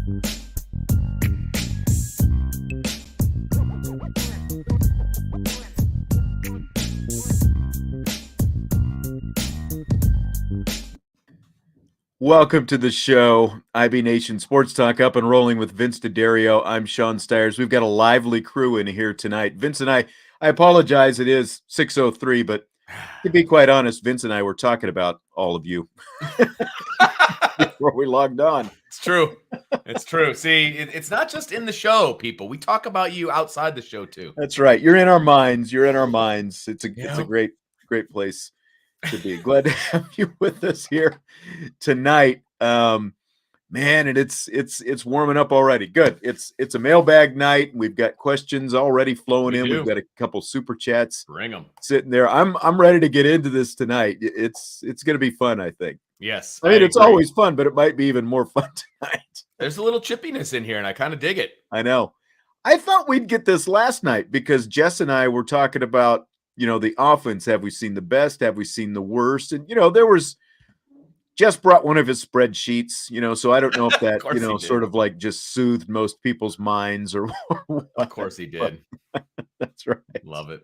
Welcome to the show, IB Nation Sports Talk, up and rolling with Vince D'Addario. I'm Sean Stiers. We've got a lively crew in here tonight. Vince and I apologize. It is 6:03, but to be quite honest, Vince and I were talking about all of you before we logged on. It's true. It's true. See, it's not just in the show, people. We talk about you outside the show too. That's right. You're in our minds. You're in our minds. It's a great place to be. Glad to have you with us here tonight. Man, and it's warming up already. Good. It's a mailbag night. We've got questions already flowing in. We've got a couple super chats. Bring them. Sitting there. I'm ready to get into this tonight. It's going to be fun, I think. Yes. I mean, it's always fun, but it might be even more fun tonight. There's a little chippiness in here, and I kind of dig it. I know. I thought we'd get this last night because Jess and I were talking about, the offense. Have we seen the best? Have we seen the worst? And, there was Jess brought one of his spreadsheets, so I don't know if that, sort of like just soothed most people's minds or what. Of course he did. That's right. Love it.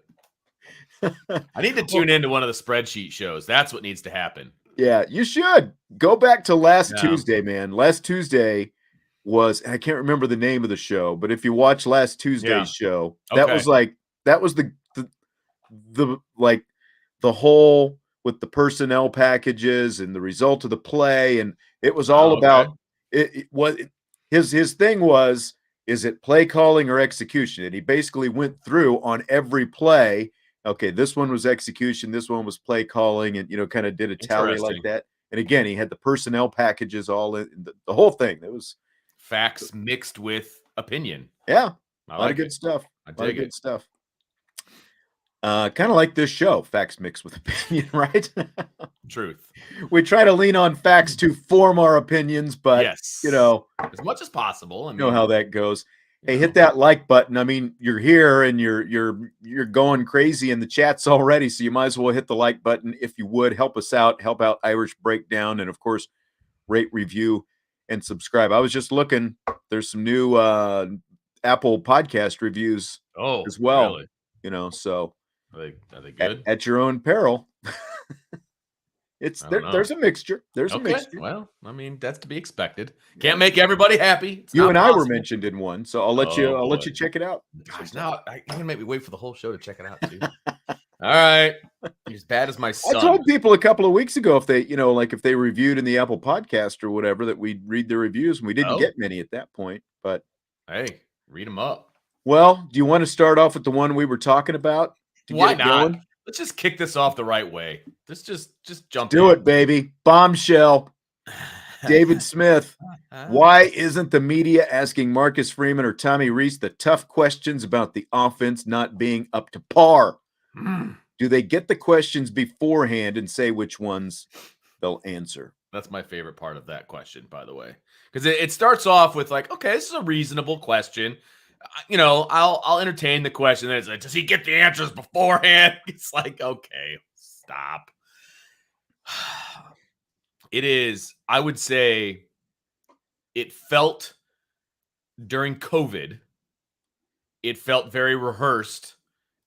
I need to tune into one of the spreadsheet shows. That's what needs to happen. Yeah, you should. Go back to last Tuesday, man. Last Tuesday was, I can't remember the name of the show, but if you watch last Tuesday's show, that was the whole with the personnel packages and the result of the play, and it was all about it was his thing was, is it play calling or execution? And he basically went through on every play. Okay, this one was execution, this one was play calling, and kind of did a tally like that. And again, he had the personnel packages all in the whole thing. It was facts mixed with opinion. Yeah, a lot of good stuff. A lot of good stuff. Kind of like this show, facts mixed with opinion, right? Truth. We try to lean on facts to form our opinions, but yes, as much as possible. You know how that goes. Hey, hit that like button. I mean, you're here and you're going crazy in the chats already, so you might as well hit the like button if you would. Help us out, help out Irish Breakdown, and of course, rate, review, and subscribe. I was just looking. There's some new Apple podcast reviews as well. Really? So are they good? At your own peril. There's a mixture. There's a mixture. Well, I mean, that's to be expected. Can't make everybody happy. You and I were mentioned in one, so I'll let you check it out. Gosh, now you're gonna make me wait for the whole show to check it out, too. All right. You're as bad as my son. I told people a couple of weeks ago if they, if they reviewed in the Apple podcast or whatever, that we'd read the reviews, and we didn't get many at that point. But hey, read them up. Well, do you want to start off with the one we were talking about? Why not? Let's just kick this off the right way. Let's just jump. Do it, baby. Bombshell. David Smith. Why isn't the media asking Marcus Freeman or Tommy Rees the tough questions about the offense not being up to par? Do they get the questions beforehand and say which ones they'll answer? That's my favorite part of that question, by the way, because it starts off with like, okay, this is a reasonable question. I'll entertain the question. Then it's like, does he get the answers beforehand? It's like, okay, stop. It is, I would say, it felt during COVID, it felt very rehearsed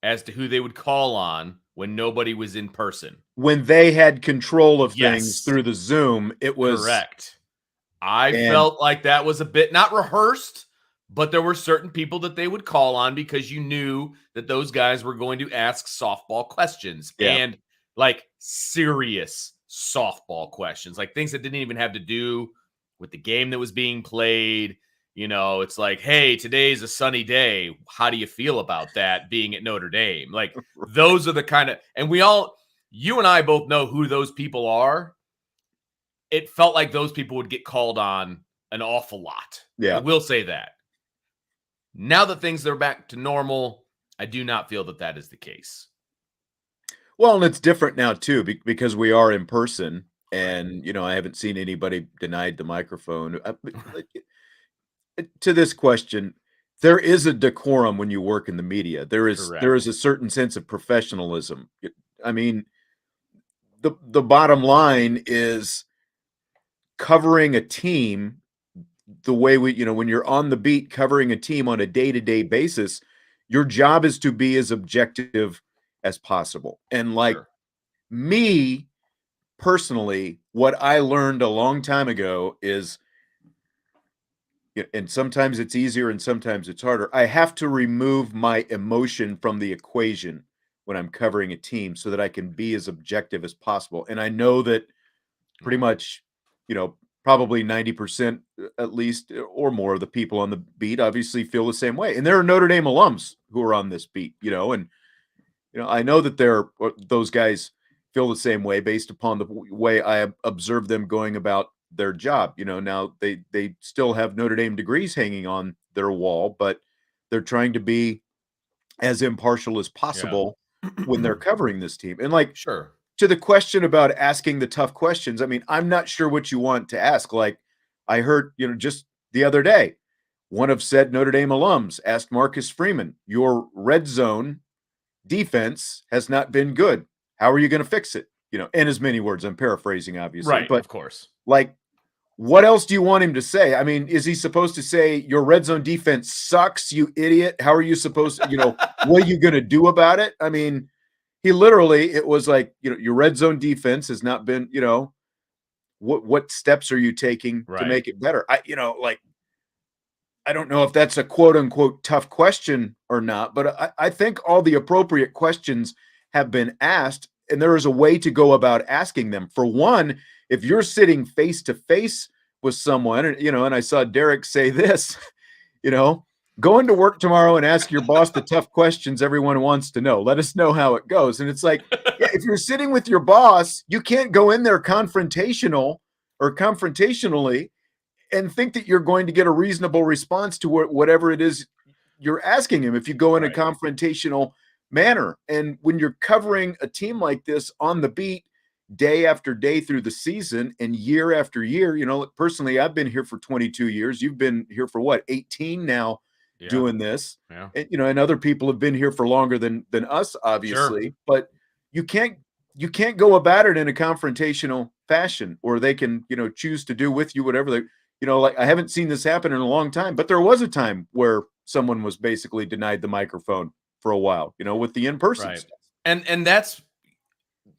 as to who they would call on when nobody was in person. When they had control of things through the Zoom, it was correct. I felt like that was a bit not rehearsed, but there were certain people that they would call on because you knew that those guys were going to ask softball questions and like serious softball questions, like things that didn't even have to do with the game that was being played. It's like, hey, today's a sunny day. How do you feel about that being at Notre Dame? Like those are the kind of, and you and I both know who those people are. It felt like those people would get called on an awful lot. Yeah. I will say that. Now that things are back to normal, I do not feel that is the case. Well, and it's different now, too, because we are in person. And, I haven't seen anybody denied the microphone. To this question, there is a decorum when you work in the media. There is a certain sense of professionalism. I mean, the bottom line is covering a team the way when you're on the beat covering a team on a day-to-day basis, your job is to be as objective as possible. And like Sure. me personally, what I learned a long time ago is, and sometimes it's easier and sometimes it's harder. I have to remove my emotion from the equation when I'm covering a team so that I can be as objective as possible. And I know that pretty much, probably 90% at least or more of the people on the beat obviously feel the same way. And there are Notre Dame alums who are on this beat, and I know that those guys feel the same way based upon the way I observe them going about their job. Now they still have Notre Dame degrees hanging on their wall, but they're trying to be as impartial as possible when they're covering this team. And like, Sure. to the question about asking the tough questions, I mean, I'm not sure what you want to ask. Like, I heard, just the other day, one of said Notre Dame alums asked Marcus Freeman, "Your red zone defense has not been good. How are you going to fix it?" In as many words, I'm paraphrasing, obviously, Right. but Of course. like, what else do you want him to say? I mean, is he supposed to say your red zone defense sucks, you idiot? How are you supposed to, what are you going to do about it? I mean, he literally, it was like, your red zone defense has not been, what steps are you taking to make it better? I don't know if that's a quote unquote tough question or not, but I think all the appropriate questions have been asked, and there is a way to go about asking them. For one, if you're sitting face to face with someone, and I saw Derek say this, go into work tomorrow and ask your boss the tough questions everyone wants to know. Let us know how it goes. And it's like, yeah, if you're sitting with your boss, you can't go in there confrontationally and think that you're going to get a reasonable response to whatever it is you're asking him if you go in a confrontational manner. And when you're covering a team like this on the beat day after day through the season and year after year, personally, I've been here for 22 years. You've been here for what, 18 now doing this. Yeah. And other people have been here for longer than us, obviously. Sure. But you can't go about it in a confrontational fashion, or they can, choose to do with you whatever they, like, I haven't seen this happen in a long time, but there was a time where someone was basically denied the microphone for a while, with the in-person stuff. And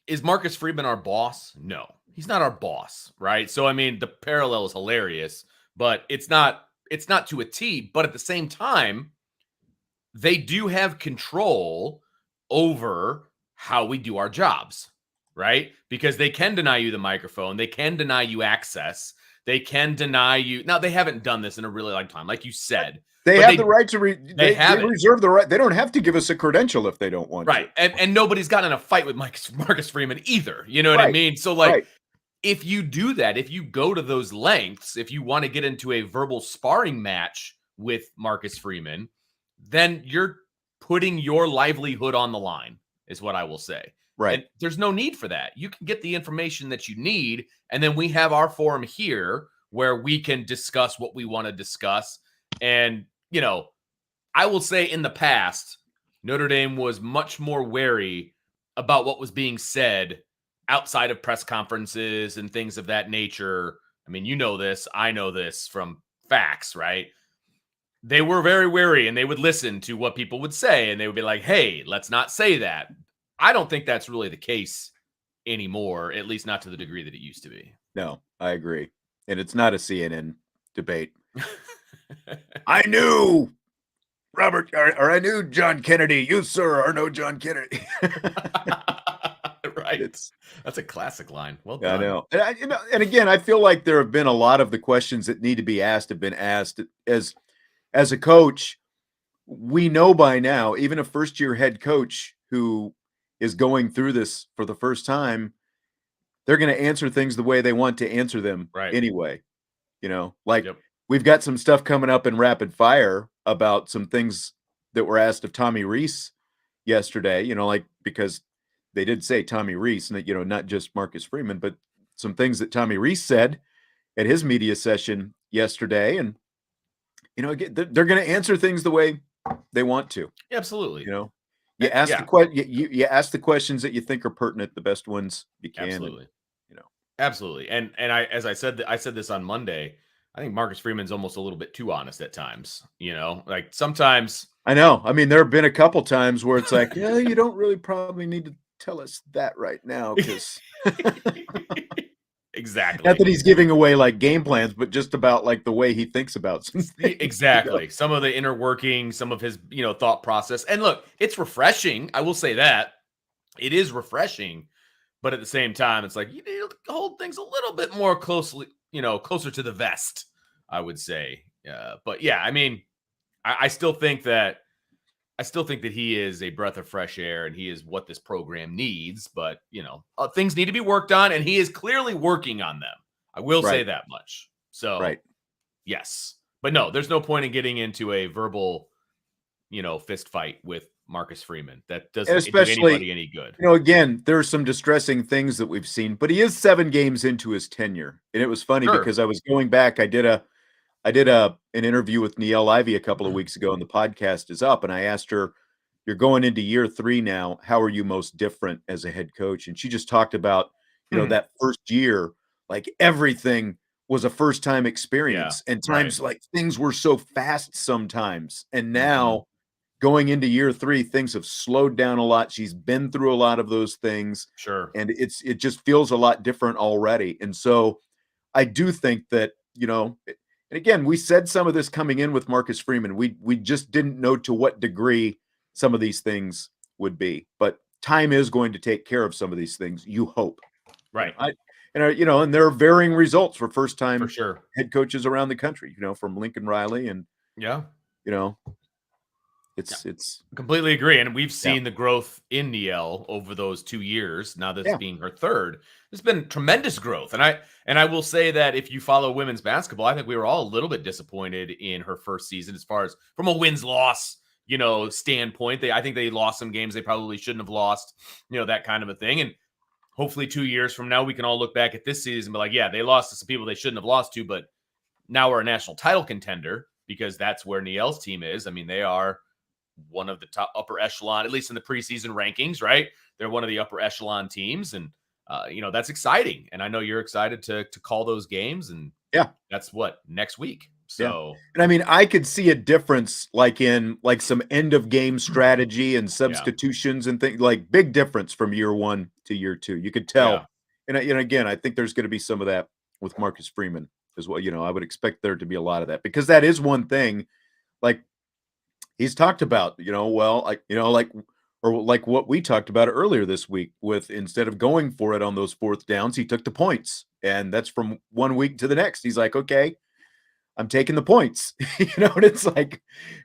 is Marcus Freeman our boss? No, he's not our boss, right? So I mean, the parallel is hilarious, but it's not to a T. But at the same time, they do have control over how we do our jobs, right? Because they can deny you the microphone, they can deny you access, they can deny you. Now, they haven't done this in a really long time, like you said. They have the right to they reserve the right. They don't have to give us a credential if they don't want to. And nobody's gotten in a fight with Marcus Freeman either. You know what I mean? So like, if you do that, if you go to those lengths, if you want to get into a verbal sparring match with Marcus Freeman, then you're putting your livelihood on the line, is what I will say. Right. And there's no need for that. You can get the information that you need, and then we have our forum here where we can discuss what we want to discuss. And, I will say in the past, Notre Dame was much more wary about what was being said outside of press conferences and things of that nature. I mean, this, I know this from facts, right? They were very wary, and they would listen to what people would say, and they would be like, hey, let's not say that. I don't think that's really the case anymore, at least not to the degree that it used to be. No, I agree. And it's not a CNN debate. I knew Robert, or I knew John Kennedy. You, sir, are no John Kennedy. Right. That's a classic line. Well done. I know. And again, I feel like there have been a lot of the questions that need to be asked have been asked. As a coach, we know by now, even a first-year head coach who is going through this for the first time, they're going to answer things the way they want to answer them anyway. We've got some stuff coming up in rapid fire about some things that were asked of Tommy Rees yesterday, because they did say Tommy Rees, and not just Marcus Freeman, but some things that Tommy Rees said at his media session yesterday. And, again, they're going to answer things the way they want to. Absolutely. You ask you ask the questions that you think are pertinent, the best ones you can. Absolutely. Absolutely. And I, as I said, I said this on Monday, I think Marcus Freeman's almost a little bit too honest at times, like sometimes. I know. I mean, there have been a couple times where it's like, yeah, you don't really probably need to tell us that right now because not Exactly. that he's giving away like game plans, but just about like the way he thinks about some things. Exactly. Some of the inner working, some of his, thought process. And look, it's refreshing. I will say that. It is refreshing, but at the same time, it's like you need to hold things a little bit more closely, closer to the vest, I would say. But yeah, I mean, I still think that he is a breath of fresh air and he is what this program needs. But things need to be worked on, and he is clearly working on them. I will say that much. So, yes, but no, there's no point in getting into a verbal, fist fight with Marcus Freeman. That doesn't do anybody any good. Again, there are some distressing things that we've seen, but he is 7 games into his tenure, and it was funny because I was going back. I did an interview with Niele Ivey a couple of weeks ago, and the podcast is up. And I asked her, "You're going into year 3 now. How are you most different as a head coach?" And she just talked about, that first year, like everything was a first time experience, and times like things were so fast sometimes. And now going into year 3, things have slowed down a lot. She's been through a lot of those things. Sure. And it just feels a lot different already. And so I do think that, and again, we said some of this coming in with Marcus Freeman. We just didn't know to what degree some of these things would be. But time is going to take care of some of these things, you hope. Right. And there are varying results for first-time for sure head coaches around the country, from Lincoln Riley and it's completely agree. And we've seen the growth in Niele over those 2 years. Now this being her third, there's been tremendous growth. And I will say that if you follow women's basketball, I think we were all a little bit disappointed in her first season as far as from a wins-loss, standpoint. I think they lost some games they probably shouldn't have lost, that kind of a thing. And hopefully 2 years from now, we can all look back at this season and be like, yeah, they lost to some people they shouldn't have lost to, but now we're a national title contender because that's where Niele's team is. I mean, they are one of the top upper echelon, at least in the preseason rankings, right? They're one of the upper echelon teams. And, that's exciting. And I know you're excited to call those games. And that's next week. So, and I mean, I could see a difference like in like some end of game strategy and substitutions and things, like big difference from year 1 to year 2. You could tell. And again, I think there's going to be some of that with Marcus Freeman as well. I would expect there to be a lot of that because that is one thing, like he's talked about, or like what we talked about earlier this week with instead of going for it on those 4th downs, he took the points. And that's from 1 week to the next. He's like, okay, I'm taking the points, and it's like,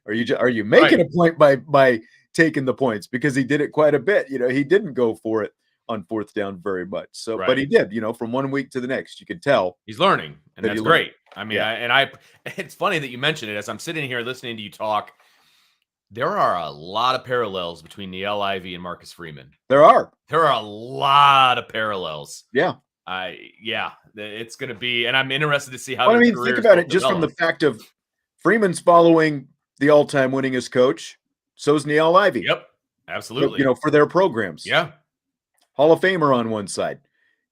are you making a point by taking the points? Because he did it quite a bit. He didn't go for it on 4th down very much. So, but he did, from 1 week to the next, you could tell he's learning, and that's great. I mean, it's funny that you mentioned it as I'm sitting here listening to you talk. There are a lot of parallels between Niele Ivey and Marcus Freeman. There are a lot of parallels. Yeah. It's going to be, and I'm interested to see how. Well, I mean, think about it just from the fact of Freeman's following the all-time winningest coach. So's Niele Ivey. Yep, absolutely. For their programs. Yeah, Hall of Famer on one side.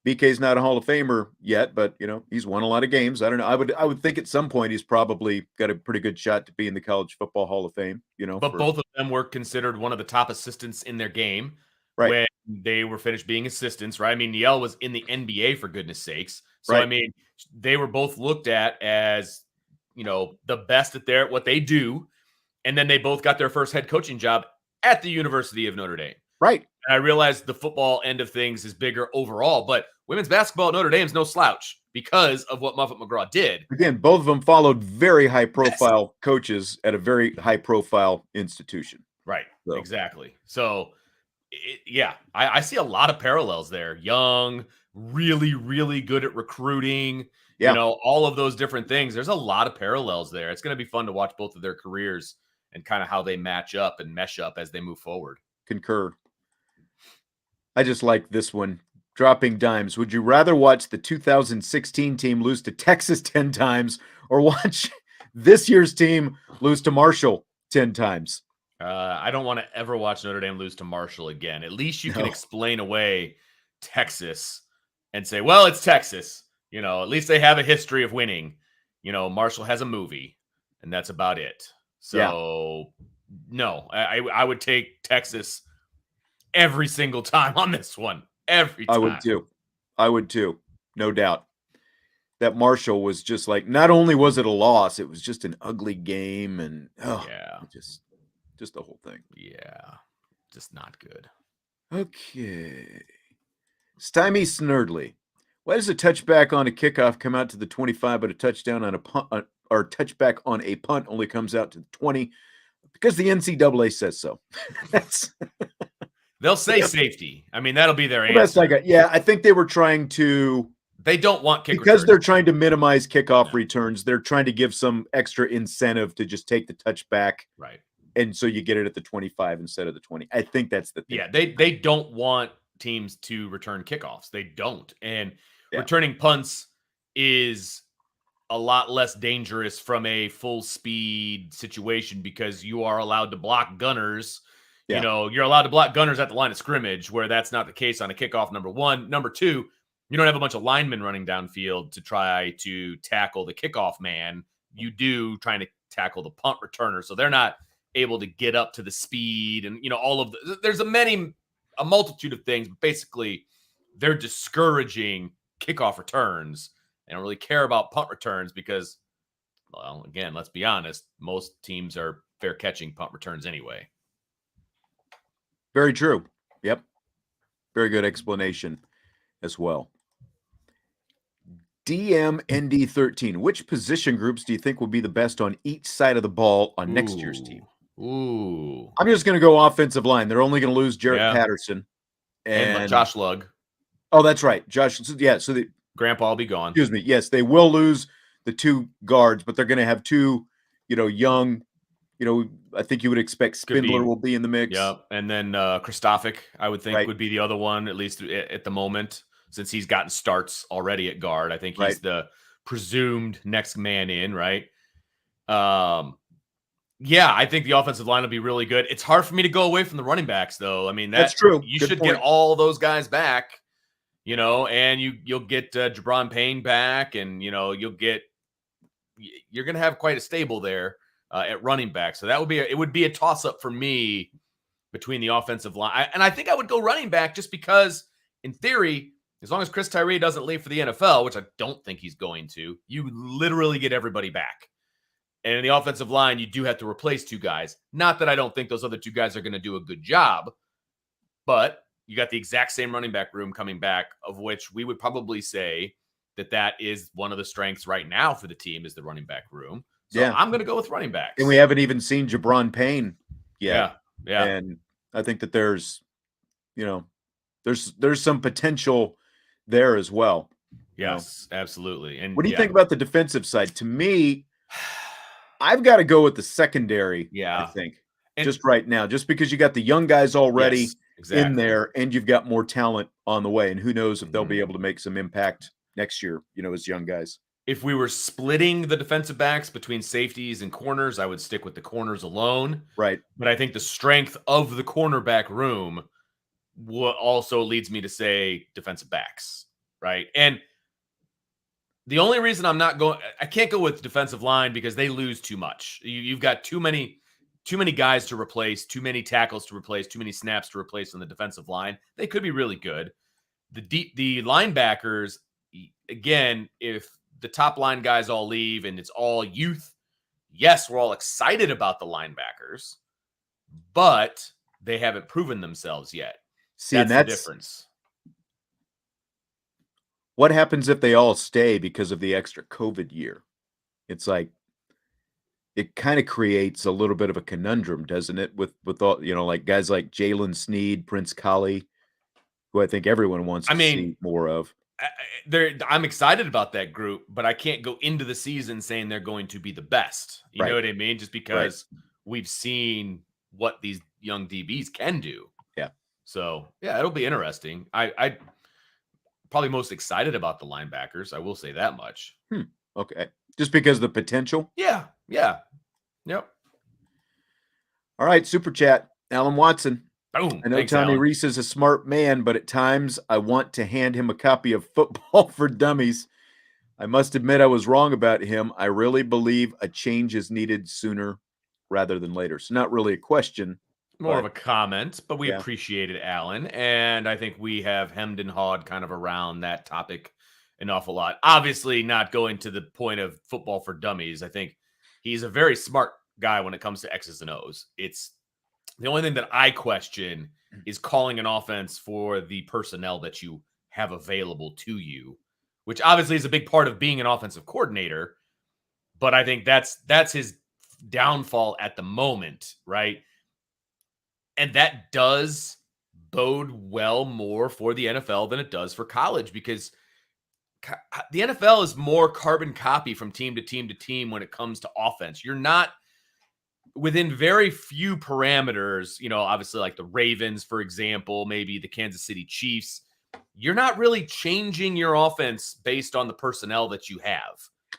BK's not a Hall of Famer yet, but he's won a lot of games. I don't know. I would think at some point he's probably got a pretty good shot to be in the College Football Hall of Fame. But both of them were considered one of the top assistants in their game when they were finished being assistants, right? I mean, Niele was in the NBA for goodness sakes. So I mean, they were both looked at as the best at what they do, and then they both got their first head coaching job at the University of Notre Dame. Right. And I realize the football end of things is bigger overall, but women's basketball at Notre Dame is no slouch because of what Muffet McGraw did. Again, both of them followed very high-profile coaches at a very high-profile institution. Right. So. Exactly. So, I see a lot of parallels there. Young, really, really good at recruiting. All of those different things. There's a lot of parallels there. It's going to be fun to watch both of their careers and kind of how they match up and mesh up as they move forward. Concur. I just like this one. Dropping dimes. Would you rather watch the 2016 team lose to Texas 10 times or watch this year's team lose to Marshall 10 times? I don't want to ever watch Notre Dame lose to Marshall again. At least you can explain away Texas and say, well, it's Texas. At least they have a history of winning. Marshall has a movie, and that's about it. So, no, I would take Texas every single time on this one. Every time. I would too. No doubt. That Marshall was just like, not only was it a loss, it was just an ugly game, and just the whole thing. Yeah, just not good. Okay. Stymie Snurdly. Why does a touchback on a kickoff come out to the 25, but a touchdown on a punt or touchback on a punt only comes out to the 20? Because the NCAA says so. They'll say safety. I mean, that'll be their answer. I think they were trying to. They don't want kick because returns. They're trying to minimize kickoff returns. They're trying to give some extra incentive to just take the touchback, right? And so you get it at the 25 instead of the 20. I think that's the thing. Yeah, they don't want teams to return kickoffs. They don't, and returning punts is a lot less dangerous from a full speed situation because you are allowed to block gunners. You're allowed to block gunners at the line of scrimmage, where that's not the case on a kickoff, number one. Number two, you don't have a bunch of linemen running downfield to try to tackle the kickoff man. You do trying to tackle the punt returner. So they're not able to get up to the speed and, all of there's a multitude of things, but basically they're discouraging kickoff returns. They don't really care about punt returns because, well, again, let's be honest, most teams are fair catching punt returns anyway. Very true. Yep. Very good explanation as well. DMND13. Which position groups do you think will be the best on each side of the ball on next year's team? I'm just going to go offensive line. They're only going to lose Jarrett Patterson and Josh Lugg. Oh, that's right. Josh. Yeah. So the Grandpa will be gone. Excuse me. Yes, they will lose the two guards, but they're going to have two, young. I think you would expect Spindler will be in the mix. Yeah, and then Kristofic, I would think, would be the other one, at least at the moment, since he's gotten starts already at guard. I think he's the presumed next man in, right? I think the offensive line will be really good. It's hard for me to go away from the running backs, though. I mean, that's true. You should get all those guys back, and you'll get Jabron Payne back, and you're going to have quite a stable there at running back. So it would be a toss up for me between the offensive line, and I think I would go running back just because, in theory, as long as Chris Tyree doesn't leave for the NFL, which I don't think he's going to, you literally get everybody back. And in the offensive line, you do have to replace two guys. Not that I don't think those other two guys are going to do a good job, but you got the exact same running back room coming back, of which we would probably say that is one of the strengths right now for the team is the running back room. So I'm going to go with running backs. And we haven't even seen Jabron Payne yet. Yeah. And I think that there's some potential there as well. Yes, absolutely. And what do you think about the defensive side? To me, I've got to go with the secondary. I think just right now, just because you got the young guys already in there, and you've got more talent on the way, and who knows if they'll be able to make some impact next year. As young guys. If we were splitting the defensive backs between safeties and corners, I would stick with the corners alone. Right. But I think the strength of the cornerback room also leads me to say defensive backs. Right. And the only reason I can't go with defensive line because they lose too much. You've got too many guys to replace, too many tackles to replace, too many snaps to replace on the defensive line. They could be really good. The linebackers, again, if the top line guys all leave and it's all youth, yes, we're all excited about the linebackers, but they haven't proven themselves yet. That's the difference. What happens if they all stay because of the extra COVID year? It's like, it kind of creates a little bit of a conundrum, doesn't it? With all, like guys like Jalen Sneed, Prince Collie, who I think everyone wants to see more of. I'm excited about that group, but I can't go into the season saying they're going to be the best. You know what I mean? Just because we've seen what these young DBs can do. Yeah. So, it'll be interesting. I probably most excited about the linebackers. I will say that much. Okay. Just because of the potential? Yeah. Yep. All right. Super chat. Alan Watson. Boom. I know Tommy Reese is a smart man, but at times I want to hand him a copy of Football for Dummies. I must admit I was wrong about him. I really believe a change is needed sooner rather than later. So not really a question, More of but a comment, but we yeah. appreciate it, Alan. And I think we have hemmed and hawed kind of around that topic an awful lot. Obviously, not going to the point of football for dummies. I think he's a very smart guy when it comes to X's and O's. It's the only thing that I question is calling an offense for the personnel that you have available to you, which obviously is a big part of being an offensive coordinator. But I think that's his downfall at the moment, right? And that does bode well more for the NFL than it does for college because the NFL is more carbon copy from team to team to team when it comes to offense. You're not within very few parameters, obviously like the Ravens, for example, maybe the Kansas City Chiefs. You're not really changing your offense based on the personnel that you have.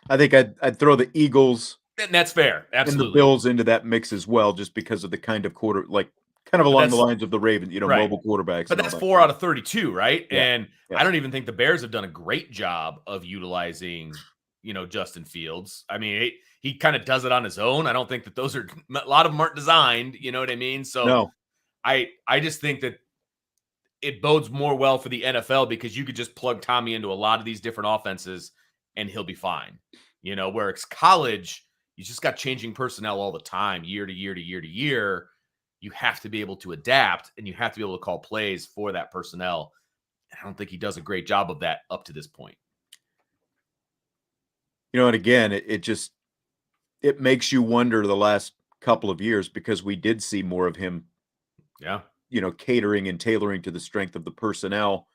I think I'd throw the Eagles And that's fair. Absolutely. and the Bills into that mix as well, just because of the kind of kind of along the lines of the Ravens, right. mobile quarterbacks. But and that's all that 4 out of 32, right? Yeah. And Yeah. I don't even think the Bears have done a great job of utilizing, Justin Fields. I mean, he kind of does it on his own. I don't think that those are a lot of them aren't designed. You know what I mean? So No. I just think that it bodes more well for the NFL because you could just plug Tommy into a lot of these different offenses and he'll be fine. Where it's college, you just got changing personnel all the time, year to year to year to year. You have to be able to adapt and you have to be able to call plays for that personnel. I don't think he does a great job of that up to this point. And again, it makes you wonder the last couple of years because we did see more of him. Yeah. Catering and tailoring to the strength of the personnel.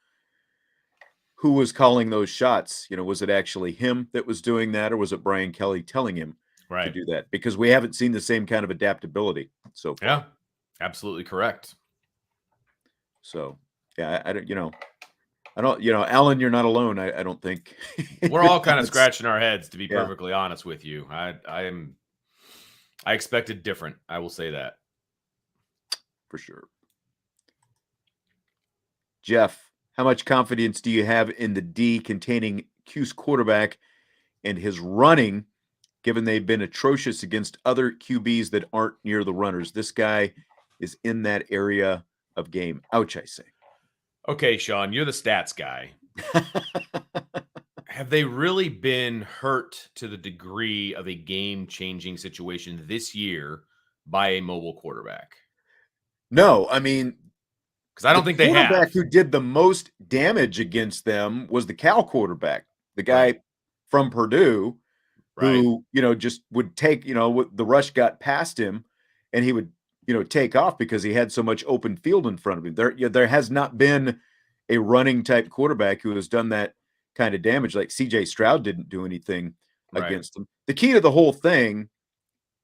Who was calling those shots? Was it actually him that was doing that, or was it Brian Kelly telling him to do that? Because we haven't seen the same kind of adaptability so far. Yeah, absolutely correct. So, yeah, I don't, Alan, you're not alone. I don't think we're all kind of scratching our heads, to be perfectly honest with you. I expected different. I will say that for sure. Jeff, how much confidence do you have in the D containing Q's quarterback and his running, given they've been atrocious against other QBs that aren't near the runners? This guy is in that area of game. Ouch, I say. Okay, Sean, you're the stats guy. Have they really been hurt to the degree of a game-changing situation this year by a mobile quarterback? No, I mean, because I don't think they have. The quarterback who did the most damage against them was the Cal quarterback, the guy from Purdue, who just would take, the rush got past him, and he would take off because he had so much open field in front of him. There has not been a running type quarterback who has done that kind of damage. Like CJ Stroud didn't do anything against him. The key to the whole thing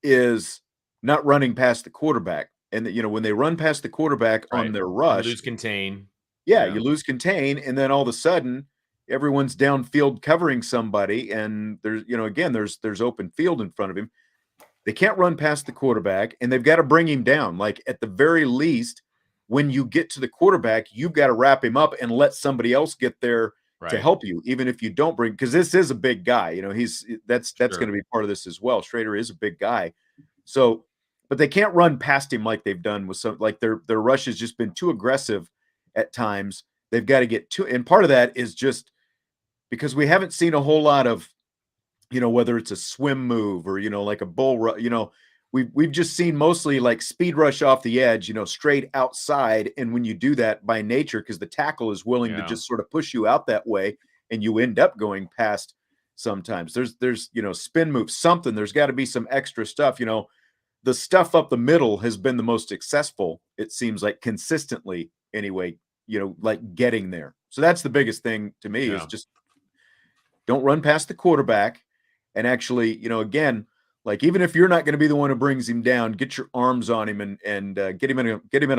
is not running past the quarterback. And when they run past the quarterback on their rush, you lose contain. Yeah, you lose contain, and then all of a sudden everyone's downfield covering somebody, and there's again there's open field in front of him. They can't run past the quarterback, and they've got to bring him down. Like at the very least, when you get to the quarterback, you've got to wrap him up and let somebody else get there to help you, even if you don't bring, because this is a big guy. That's going to be part of this as well. Schrader is a big guy, so but they can't run past him like they've done with some. Like their rush has just been too aggressive at times. They've got to get to, and part of that is just because we haven't seen a whole lot of, whether it's a swim move or like a bull run. We've just seen mostly like speed rush off the edge, straight outside. And when you do that by nature, because the tackle is willing to just sort of push you out that way, and you end up going past. Sometimes there's spin move, something. There's got to be some extra stuff. The stuff up the middle has been the most successful, it seems like, consistently anyway, like getting there. So that's the biggest thing to me is just don't run past the quarterback. And actually, again, like even if you're not going to be the one who brings him down, get your arms on him and get him in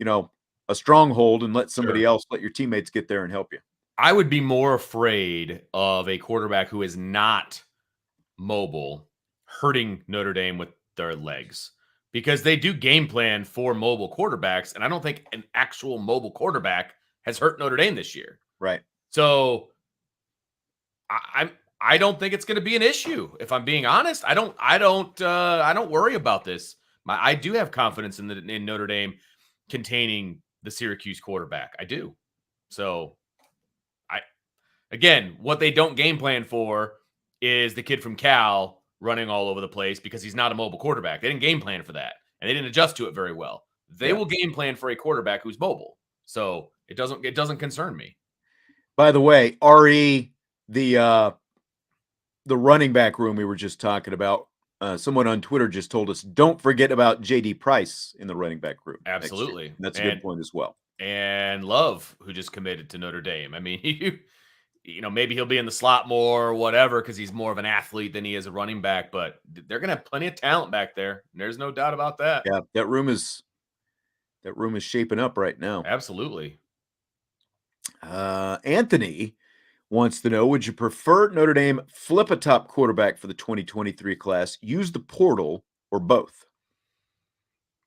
a stronghold and let somebody else, let your teammates get there and help you. I would be more afraid of a quarterback who is not mobile hurting Notre Dame with their legs, because they do game plan for mobile quarterbacks, and I don't think an actual mobile quarterback has hurt Notre Dame this year. Right. So I don't think it's going to be an issue. If I'm being honest, I don't worry about this. I do have confidence in Notre Dame containing the Syracuse quarterback. I do. So again, what they don't game plan for is the kid from Cal running all over the place because he's not a mobile quarterback. They didn't game plan for that, and they didn't adjust to it very well. They will game plan for a quarterback who's mobile. So it doesn't concern me. By the way, RE, the running back room we were just talking about, someone on Twitter just told us, don't forget about J.D. Price in the running back room. Absolutely. That's a good point as well. And Love, who just committed to Notre Dame. I mean, maybe he'll be in the slot more or whatever because he's more of an athlete than he is a running back, but they're going to have plenty of talent back there. There's no doubt about that. Yeah, that room is shaping up right now. Absolutely. Anthony wants to know, would you prefer Notre Dame flip a top quarterback for the 2023 class, use the portal, or both?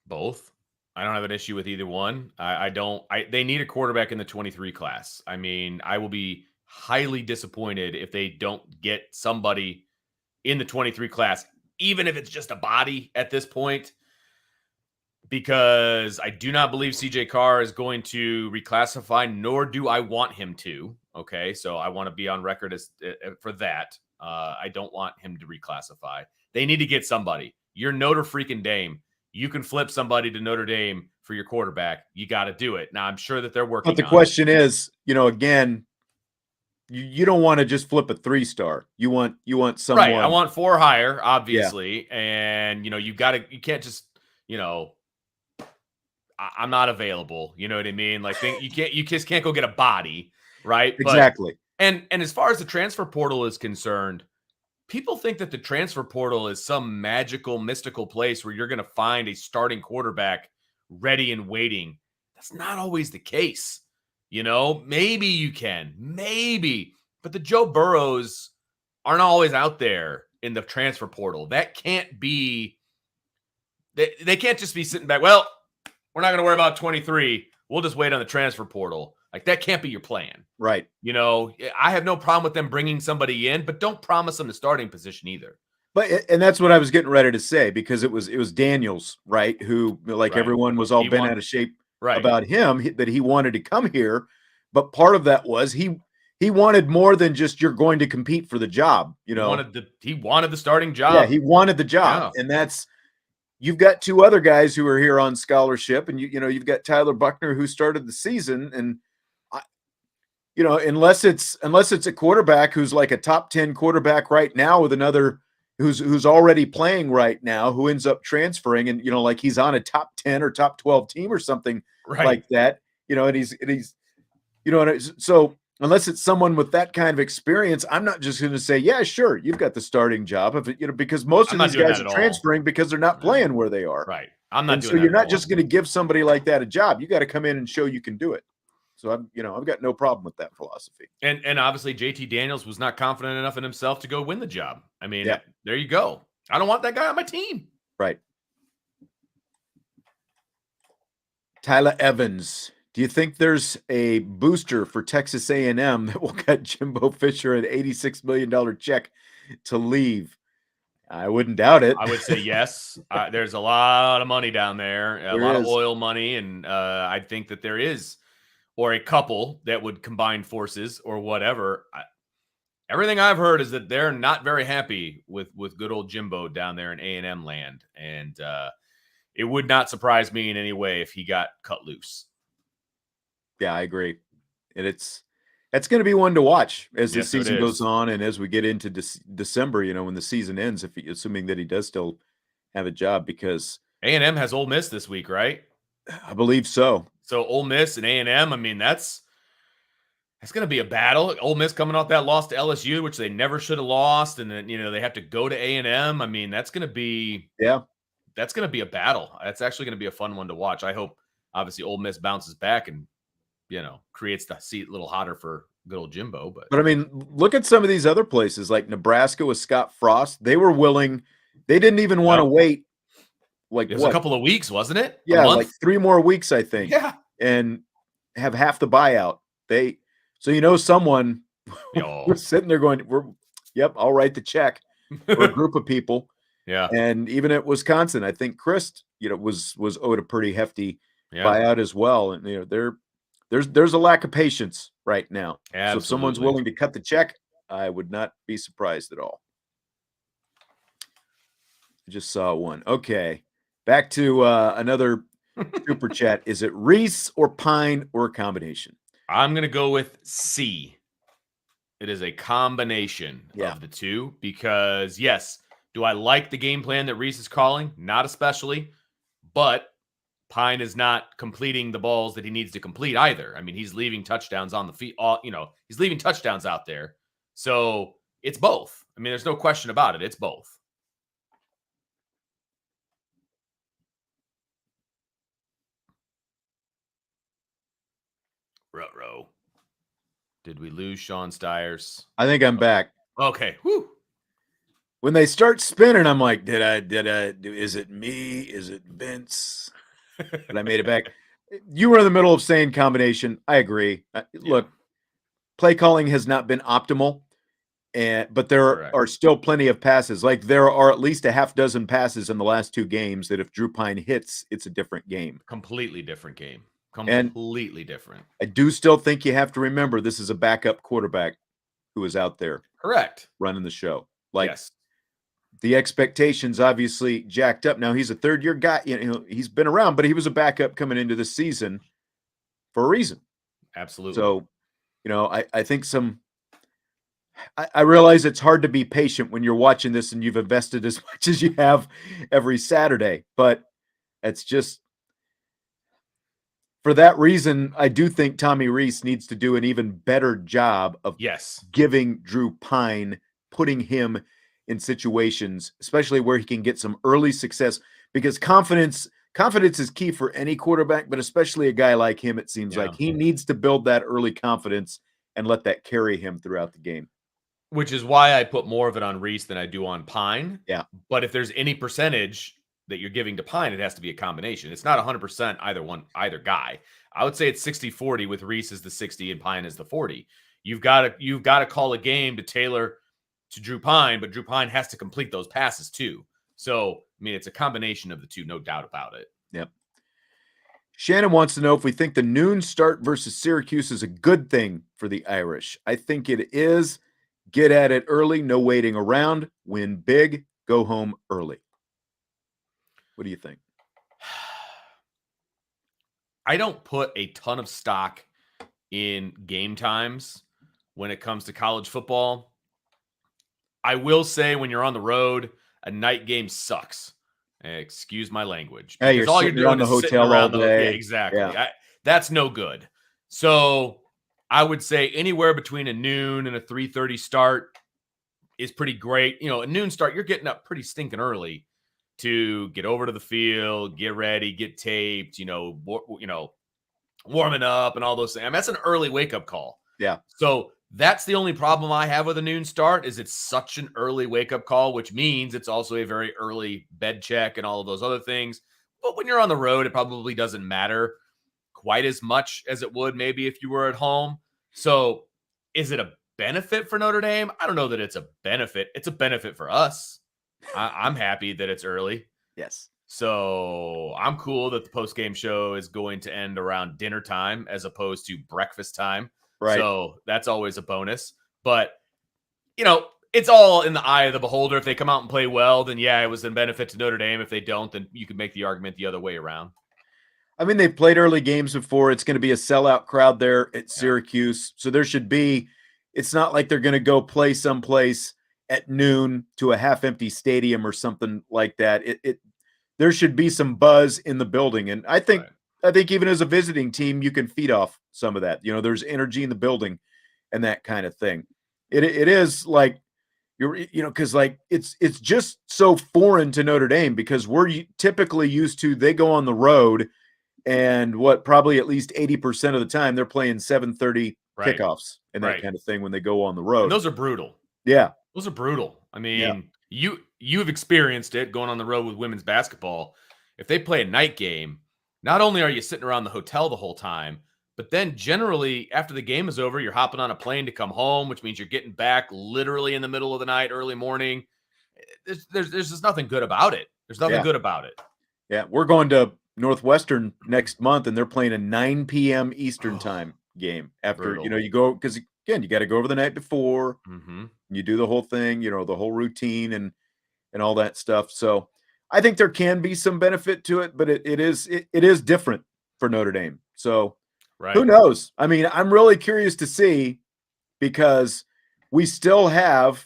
Both. I don't have an issue with either one. I don't. They need a quarterback in the 23 class. I mean, I will be highly disappointed if they don't get somebody in the 23 class, even if it's just a body at this point, because I do not believe CJ Carr is going to reclassify, nor do I want him to. Okay, so I want to be on record as for that. I don't want him to reclassify. They need to get somebody. You're Notre freaking Dame. You can flip somebody to Notre Dame for your quarterback. You got to do it. Now, I'm sure that they're working on it. But the question is, again, you don't want to just flip a 3-star. You want someone. Right. I want 4 higher, obviously. Yeah. And, you can't just, I'm not available. You know what I mean? Like you just can't go get a body. Right. Exactly. And as far as the transfer portal is concerned, people think that the transfer portal is some magical, mystical place where you're going to find a starting quarterback ready and waiting. That's not always the case. Maybe you can, but the Joe Burrows aren't always out there in the transfer portal. That can't be, they can't just be sitting back. Well, we're not going to worry about 23. We'll just wait on the transfer portal. Like, that can't be your plan. Right. I have no problem with them bringing somebody in, but don't promise them the starting position either. And that's what I was getting ready to say, because it was Daniels, right? Who, like, everyone was all bent out of shape about him, that he wanted to come here. But part of that was he wanted more than just, you're going to compete for the job. He wanted the starting job. Yeah, he wanted the job. Yeah. And that's, you've got 2 other guys who are here on scholarship, and you've got Tyler Buckner, who started the season, and unless it's a quarterback who's like a top 10 quarterback right now with another who's already playing right now, who ends up transferring, and like he's on a top 10 or top 12 team or something like that, and he's so unless it's someone with that kind of experience, I'm not just going to say, yeah, sure, you've got the starting job of it, because most of these guys are transferring because they're not playing where they are. Right. I'm not doing that. So you're not just going to give somebody like that a job. You got to come in and show you can do it. So I've got no problem with that philosophy. And obviously JT Daniels was not confident enough in himself to go win the job. I mean, There you go. I don't want that guy on my team. Right. Tyler Evans, do you think there's a booster for Texas A&M that will cut Jimbo Fisher an $86 million check to leave? I wouldn't doubt it. I would say yes. There's a lot of money down there, a lot of oil money, and I think that there is, or a couple that would combine forces or whatever. Everything I've heard is that they're not very happy with good old Jimbo down there in A&M land, and it would not surprise me in any way if he got cut loose. Yeah, I agree. And that's going to be one to watch as the season goes on, and as we get into December, when the season ends, assuming that he does still have a job, because A&M has Ole Miss this week, right? I believe so. So Ole Miss and A&M, I mean, that's going to be a battle. Ole Miss coming off that loss to LSU, which they never should have lost, and then they have to go to A&M. I mean, that's going to be that's going to be a battle. That's actually going to be a fun one to watch. I hope, obviously, Ole Miss bounces back and creates the seat a little hotter for good old Jimbo. But I mean, look at some of these other places like Nebraska with Scott Frost. They were willing. They didn't even want to wait. Like it was a couple of weeks, wasn't it? Yeah, like 3 more weeks, I think. Yeah, and have half the buyout. Someone We're sitting there going, yep, I'll write the check for a group of people. Yeah. And even at Wisconsin, I think Christ, was owed a pretty hefty buyout as well. And there's a lack of patience right now. Absolutely. So if someone's willing to cut the check, I would not be surprised at all. I just saw one. Okay. Back to another super chat. Is it Reese or Pine or a combination? I'm going to go with C. It is a combination of the two because, yes, do I like the game plan that Reese is calling? Not especially, but Pine is not completing the balls that he needs to complete either. I mean, he's leaving touchdowns on the feet. He's leaving touchdowns out there. So it's both. I mean, there's no question about it. It's both. Ruh-roh. Did we lose Sean Stiers? I think I'm back. Okay. Whew. When they start spinning, I'm like, is it me? Is it Vince? But I made it back. You were in the middle of saying combination. I agree. Look, play calling has not been optimal, but there are still plenty of passes. Like there are at least a half dozen passes in the last two games that if Drew Pine hits, it's a different game. Completely different game. Completely different. I do still think you have to remember this is a backup quarterback who is out there. Correct. Running the show. The expectations obviously jacked up. Now he's a third-year guy. He's been around, but he was a backup coming into the season for a reason. Absolutely. So, I think I realize it's hard to be patient when you're watching this and you've invested as much as you have every Saturday, but it's just for that reason, I do think Tommy Reese needs to do an even better job of giving Drew Pine, putting him in situations, especially where he can get some early success, because confidence is key for any quarterback, but especially a guy like him, it seems like he needs to build that early confidence and let that carry him throughout the game. Which is why I put more of it on Reese than I do on Pine. Yeah. But if there's any percentage that you're giving to Pine, it has to be a combination. It's not 100% either guy. I would say it's 60-40 with Reese as the 60 and Pine as the 40. You've got to call a game to tailor to Drew Pine, but Drew Pine has to complete those passes too. So, I mean, it's a combination of the two, no doubt about it. Yep. Shannon wants to know if we think the noon start versus Syracuse is a good thing for the Irish. I think it is. Get at it early, no waiting around, win big, go home early. What do you think? I don't put a ton of stock in game times when it comes to college football. I will say when you're on the road, a night game sucks. Excuse my language. Hey, you're all you're doing is sitting around all day. Yeah, exactly. Yeah. That's no good. So I would say anywhere between a noon and a 3:30 start is pretty great. A noon start, you're getting up pretty stinking early to get over to the field, get ready, get taped, warming up and all those things. I mean, that's an early wake-up call. Yeah. So that's the only problem I have with a noon start is it's such an early wake-up call, which means it's also a very early bed check and all of those other things. But when you're on the road, it probably doesn't matter quite as much as it would maybe if you were at home. So is it a benefit for Notre Dame? I don't know that it's a benefit. It's a benefit for us. I'm happy that it's early. Yes. So I'm cool that the post-game show is going to end around dinner time as opposed to breakfast time. Right. So that's always a bonus. But, it's all in the eye of the beholder. If they come out and play well, then it was a benefit to Notre Dame. If they don't, then you could make the argument the other way around. I mean, they've played early games before. It's going to be a sellout crowd there at Syracuse. So there should be – it's not like they're going to go play someplace at noon to a half-empty stadium or something like that. There should be some buzz in the building. And I think even as a visiting team, you can feed off some of that. There's energy in the building and that kind of thing. It is like because it's just so foreign to Notre Dame because we're typically used to they go on the road and probably at least 80% of the time they're playing 7:30 kickoffs and that kind of thing when they go on the road. And those are brutal. Yeah. Those are brutal. I mean, you've experienced it going on the road with women's basketball. If they play a night game, not only are you sitting around the hotel the whole time, But then generally after the game is over, you're hopping on a plane to come home, which means you're getting back literally in the middle of the night, early morning. There's just nothing good about it. There's nothing good about it. Yeah, we're going to Northwestern next month, and they're playing a 9 p.m. Eastern time game after, you go, because again, you got to go over the night before, you do the whole thing, the whole routine and all that stuff. So I think there can be some benefit to it, but it is different for Notre Dame. So who knows? I mean, I'm really curious to see, because we still have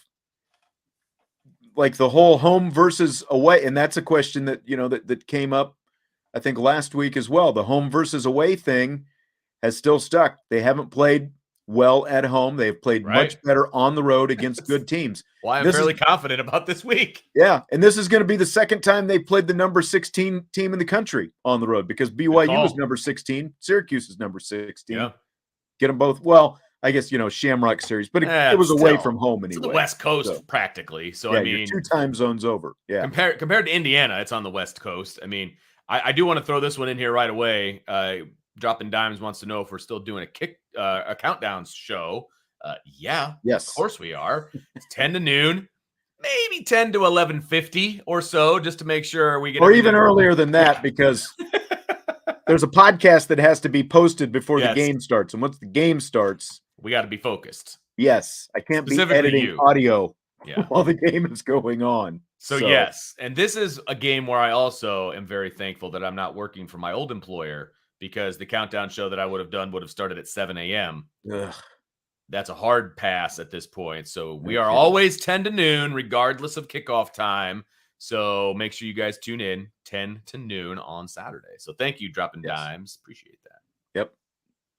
like the whole home versus away, and that's a question that that came up, I think, last week as well. The home versus away thing has still stuck. They haven't played well at home. They've played much better on the road against good teams. Well, I'm fairly confident about this week. Yeah, and this is going to be the second time they played the number 16 team in the country on the road, because BYU is number 16, Syracuse is number 16. Yeah. Get them both. Well, I guess, Shamrock Series, but it was away from home anyway. It's the West Coast practically. So, yeah, I mean, you're 2 time zones over. Yeah. Compared to Indiana, it's on the West Coast. I mean, I do want to throw this one in here right away. Dropping Dimes wants to know if we're still doing a countdown show. Yeah. Yes. Of course we are. It's 10 to noon, maybe 10 to 11:50 or so, just to make sure we get. Or even earlier than that, because there's a podcast that has to be posted before the game starts. And once the game starts, we got to be focused. Yes. I can't be editing audio while the game is going on. So yes. And this is a game where I also am very thankful that I'm not working for my old employer, because the countdown show that I would have done would have started at 7 a.m. That's a hard pass at this point. So we are always 10 to noon, regardless of kickoff time. So make sure you guys tune in 10 to noon on Saturday. So thank you, Dropping Dimes. Appreciate that. Yep.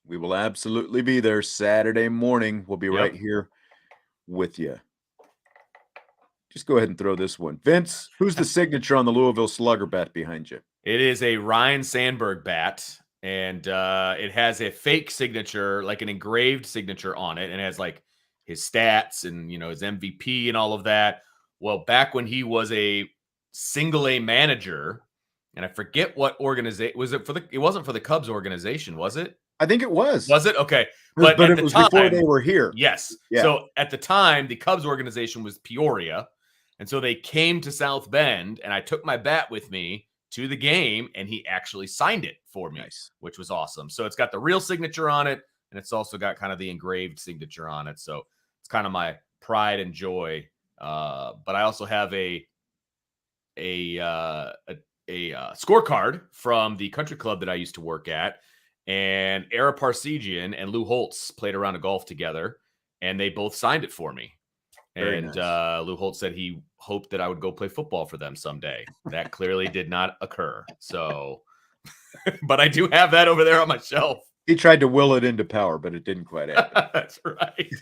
We will absolutely be there Saturday morning. We'll be right here with you. Just go ahead and throw this one. Vince, who's the signature on the Louisville Slugger bat behind you? It is a Ryan Sandberg bat, and it has a fake signature, like an engraved signature on it, and it has like his stats and his MVP and all of that. Well, back when he was a single A manager, and I forget what organization was it for. It wasn't for the Cubs organization, was it? I think it was. Was it? Okay. But it was before they were here. Yes. Yeah. So at the time, the Cubs organization was Peoria. And so they came to South Bend, and I took my bat with me to the game, and he actually signed it for me, which was awesome. So it's got the real signature on it, and it's also got kind of the engraved signature on it. So it's kind of my pride and joy. But I also have a scorecard from the country club that I used to work at. And Ara Parsegian and Lou Holtz played a round of golf together, and they both signed it for me. Very nice. Lou Holtz said he hoped that I would go play football for them someday. That clearly did not occur. So, but I do have that over there on my shelf. He tried to will it into power, but it didn't quite happen. That's right.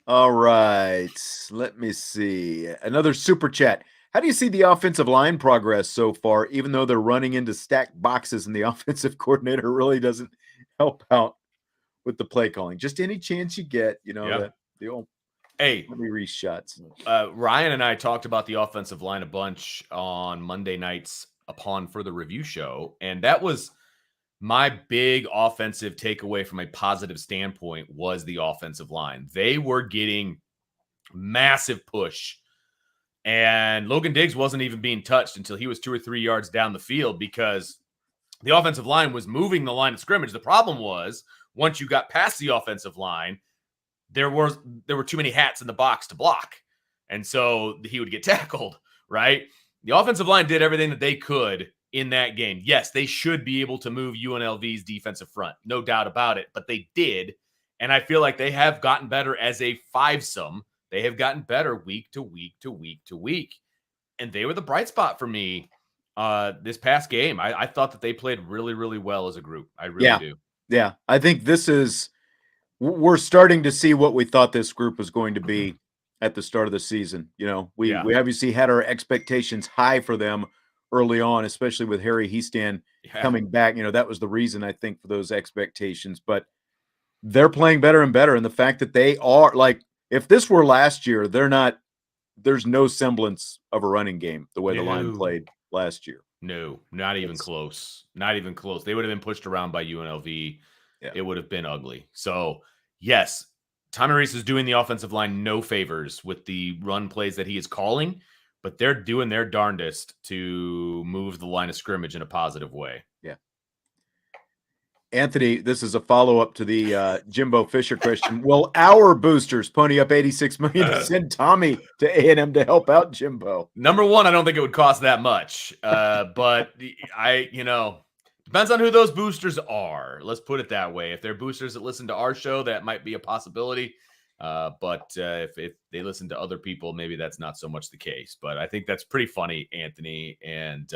All right. Let me see. Another super chat. How do you see the offensive line progress so far, even though they're running into stacked boxes and the offensive coordinator really doesn't help out with the play calling? Just any chance you get, the old shots. Ryan and I talked about the offensive line a bunch on Monday nights upon further review show, and that was my big offensive takeaway from a positive standpoint was the offensive line. They were getting massive push. And Logan Diggs wasn't even being touched until he was 2 or 3 yards down the field, because the offensive line was moving the line of scrimmage. The problem was, once you got past the offensive line, there were too many hats in the box to block. And so he would get tackled, right? The offensive line did everything that they could in that game. Yes, they should be able to move UNLV's defensive front, no doubt about it, but they did. And I feel like they have gotten better as a fivesome. They have gotten better week to week to week to week. And they were the bright spot for me this past game. I thought that they played really, really well as a group. I really do. Yeah. I think we're starting to see what we thought this group was going to be at the start of the season. We obviously had our expectations high for them early on, especially with Harry Heastan coming back. That was the reason, I think, for those expectations. But they're playing better and better. And the fact that they are, like, if this were last year, there's no semblance of a running game the way the line played last year. No, not even close. Not even close. They would have been pushed around by UNLV. Yeah. It would have been ugly. So, yes, Tommy Rees is doing the offensive line no favors with the run plays that he is calling, but they're doing their darndest to move the line of scrimmage in a positive way. Yeah. Anthony, this is a follow-up to the Jimbo Fisher question. Will our boosters pony up $86 million to send Tommy to A&M to help out Jimbo? Number one, I don't think it would cost that much. But depends on who those boosters are. Let's put it that way. If they're boosters that listen to our show, that might be a possibility. But if they listen to other people, maybe that's not so much the case. But I think that's pretty funny, Anthony. And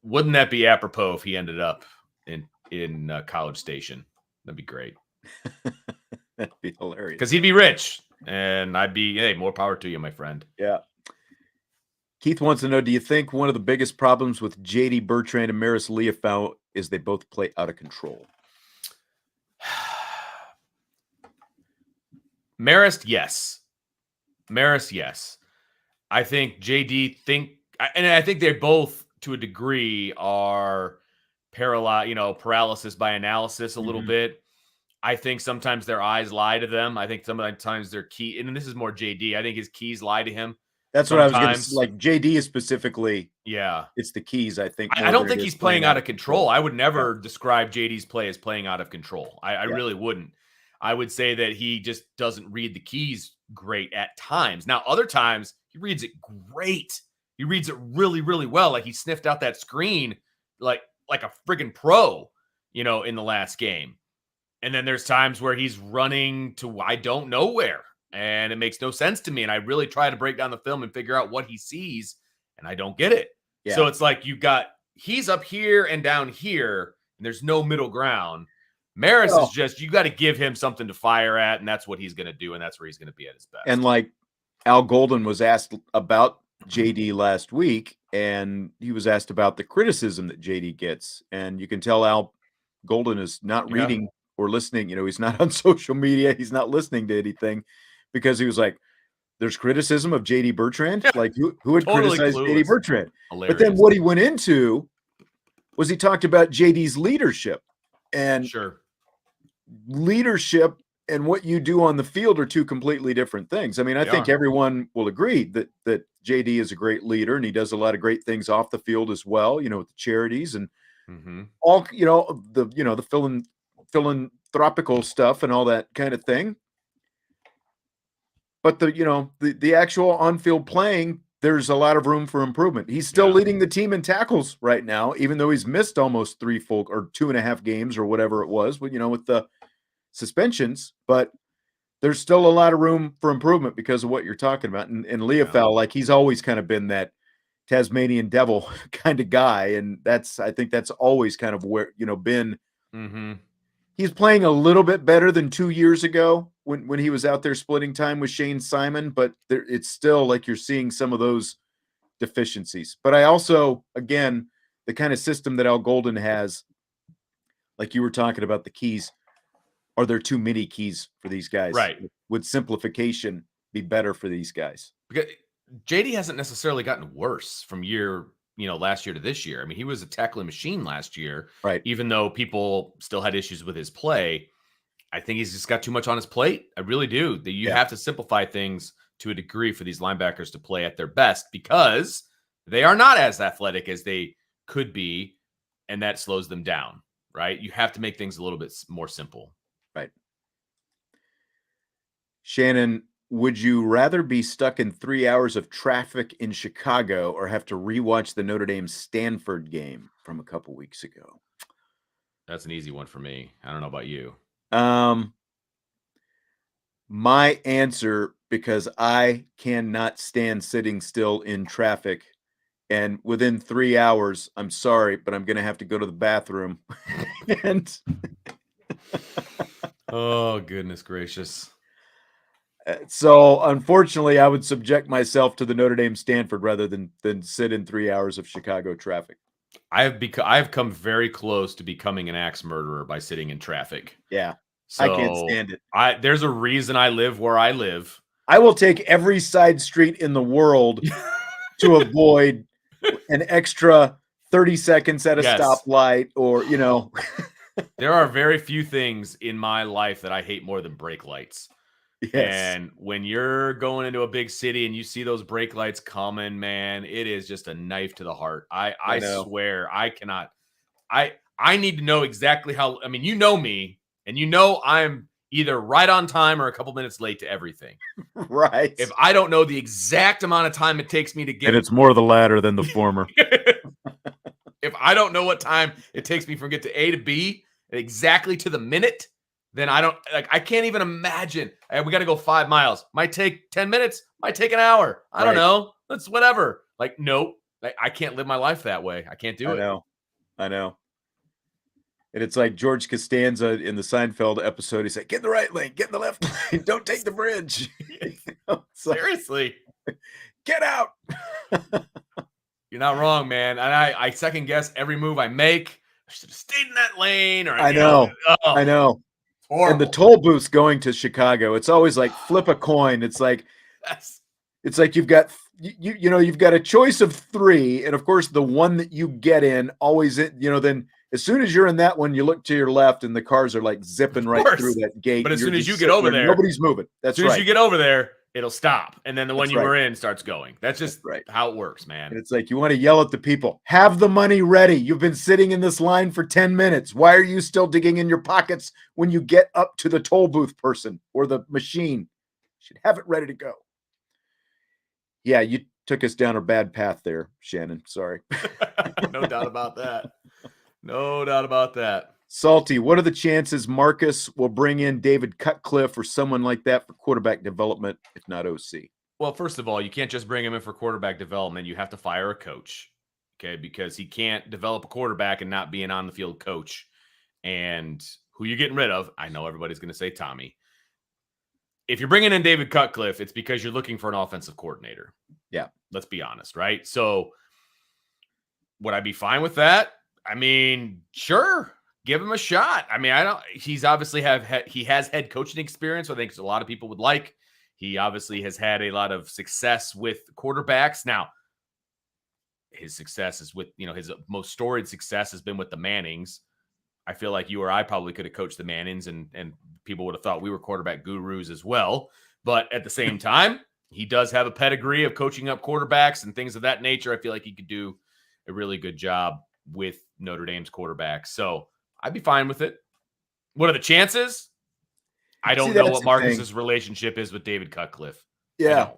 wouldn't that be apropos if he ended up in College Station? That'd be great. That'd be hilarious. Because he'd be rich, and I'd be, hey, more power to you, my friend. Yeah. Keith wants to know, do you think one of the biggest problems with J.D. Bertrand and Maris Leofau is they both play out of control? Maris, yes. I think J.D. and I think they both, to a degree, are paralysis by analysis a little bit. I think sometimes their eyes lie to them. I think sometimes their key, and this is more JD. I think his keys lie to him. That's sometimes. What I was going to say. Like JD is specifically. Yeah. It's the keys, I think. I don't think he's playing out of control. I would never describe JD's play as playing out of control. I really wouldn't. I would say that he just doesn't read the keys great at times. Now, other times he reads it great. He reads it really, really well. Like he sniffed out that screen like a friggin' pro, in the last game. And then there's times where he's running to I don't know where, and it makes no sense to me. And I really try to break down the film and figure out what he sees, and I don't get it. Yeah. So it's like he's up here and down here, and there's no middle ground. Maris is just, you got to give him something to fire at, and that's what he's going to do, and that's where he's going to be at his best. And like Al Golden was asked about JD last week, and he was asked about the criticism that JD gets, and you can tell Al Golden is not reading or listening. He's not on social media. He's not listening to anything, because he was like, there's criticism of JD Bertrand. Like who would totally criticize JD Bertrand? Hilarious. But then what he went into was he talked about JD's leadership, and leadership and what you do on the field are two completely different things. I mean, I think everyone will agree that JD is a great leader, and he does a lot of great things off the field as well, with the charities and all, the philanthropical stuff and all that kind of thing. But the actual on-field playing, there's a lot of room for improvement. He's still leading the team in tackles right now, even though he's missed almost 2.5 games or whatever it was, with the suspensions. But there's still a lot of room for improvement because of what you're talking about. And Leofau, like he's always kind of been that Tasmanian devil kind of guy, and I think that's always kind of where been. He's playing a little bit better than 2 years ago when he was out there splitting time with Shane Simon, but it's still like you're seeing some of those deficiencies. But I also, again, the kind of system that Al Golden has, like you were talking about the keys, are there too many keys for these guys? Right. Would simplification be better for these guys? Because JD hasn't necessarily gotten worse from last year to this year. I mean, he was a tackling machine last year, right? Even though people still had issues with his play, I think he's just got too much on his plate. I really do. That you have to simplify things to a degree for these linebackers to play at their best, because they are not as athletic as they could be, and that slows them down, right? You have to make things a little bit more simple. Right. Shannon, would you rather be stuck in 3 hours of traffic in Chicago or have to rewatch the Notre Dame Stanford game from a couple weeks ago? That's an easy one for me. I don't know about you. My answer, because I cannot stand sitting still in traffic, and within 3 hours, I'm sorry, but I'm going to have to go to the bathroom. And oh, goodness gracious. So, unfortunately, I would subject myself to the Notre Dame Stanford rather than sit in 3 hours of Chicago traffic. I've come very close to becoming an axe murderer by sitting in traffic. Yeah, so I can't stand it. There's a reason I live where I live. I will take every side street in the world to avoid an extra 30 seconds at a stoplight or, There are very few things in my life that I hate more than brake lights. Yes. And when you're going into a big city and you see those brake lights coming, man, it is just a knife to the heart. I swear I cannot. I need to know exactly how. I mean, you know me, and I'm either right on time or a couple minutes late to everything. Right. If I don't know the exact amount of time it takes me to get, and it's more the latter than the former. If I don't know what time it takes me from get to A to B exactly to the minute, then I can't even imagine. We got to go 5 miles. Might take 10 minutes. Might take an hour. I don't know. That's whatever. Nope. I can't live my life that way. I can't do it. I know. And it's like George Costanza in the Seinfeld episode. He's like, get in the right lane, get in the left lane. Don't take the bridge. Seriously. Get out. You're not wrong, man. And I second guess every move I make. I should have stayed in that lane. Or I know. Horrible. And the toll booths going to Chicago, it's always like flip a coin. It's like it's like you've got you've got a choice of 3, and of course the one that you get in always then as soon as you're in that one, you look to your left and the cars are like zipping right through that gate. But as soon as you get over there, nobody's moving. That's right. As soon as you get over there, it'll stop, and then the one you were in starts going. That's just how it works, man. And it's like you want to yell at the people, have the money ready. You've been sitting in this line for 10 minutes. Why are you still digging in your pockets when you get up to the toll booth person or the machine? You should have it ready to go. Yeah, you took us down a bad path there, Shannon. Sorry. No doubt about that. No doubt about that. Salty, what are the chances Marcus will bring in David Cutcliffe or someone like that for quarterback development, if not OC? Well, first of all, you can't just bring him in for quarterback development. You have to fire a coach, okay? Because he can't develop a quarterback and not be an on-the-field coach. And who you're getting rid of, I know everybody's going to say Tommy. If you're bringing in David Cutcliffe, it's because you're looking for an offensive coordinator. Yeah. Let's be honest, right? So would I be fine with that? I mean, sure. Give him a shot. I mean, he's obviously he has head coaching experience. I think a lot of people would like. He obviously has had a lot of success with quarterbacks. Now, his success is with, his most storied success has been with the Mannings. I feel like you or I probably could have coached the Mannings and people would have thought we were quarterback gurus as well. But at the same time, he does have a pedigree of coaching up quarterbacks and things of that nature. I feel like he could do a really good job with Notre Dame's quarterback. So I'd be fine with it. What are the chances? I don't know what Marcus's relationship is with David Cutcliffe. Yeah.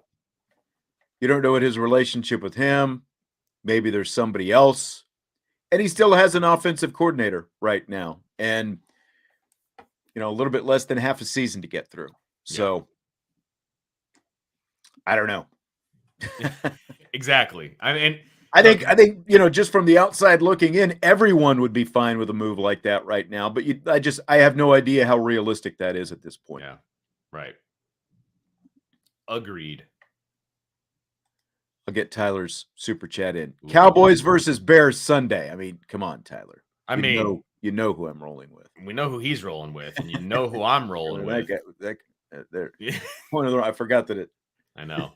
You don't know what his relationship with him. Maybe there's somebody else. And he still has an offensive coordinator right now. And, a little bit less than half a season to get through. So I don't know. Exactly. I think just from the outside looking in, everyone would be fine with a move like that right now. But I have no idea how realistic that is at this point. Yeah, right. Agreed. I'll get Tyler's super chat in. Ooh. Cowboys versus Bears Sunday. I mean, come on, Tyler. You know who I'm rolling with. We know who he's rolling with, and you know who I'm rolling with. I forgot that it. I know.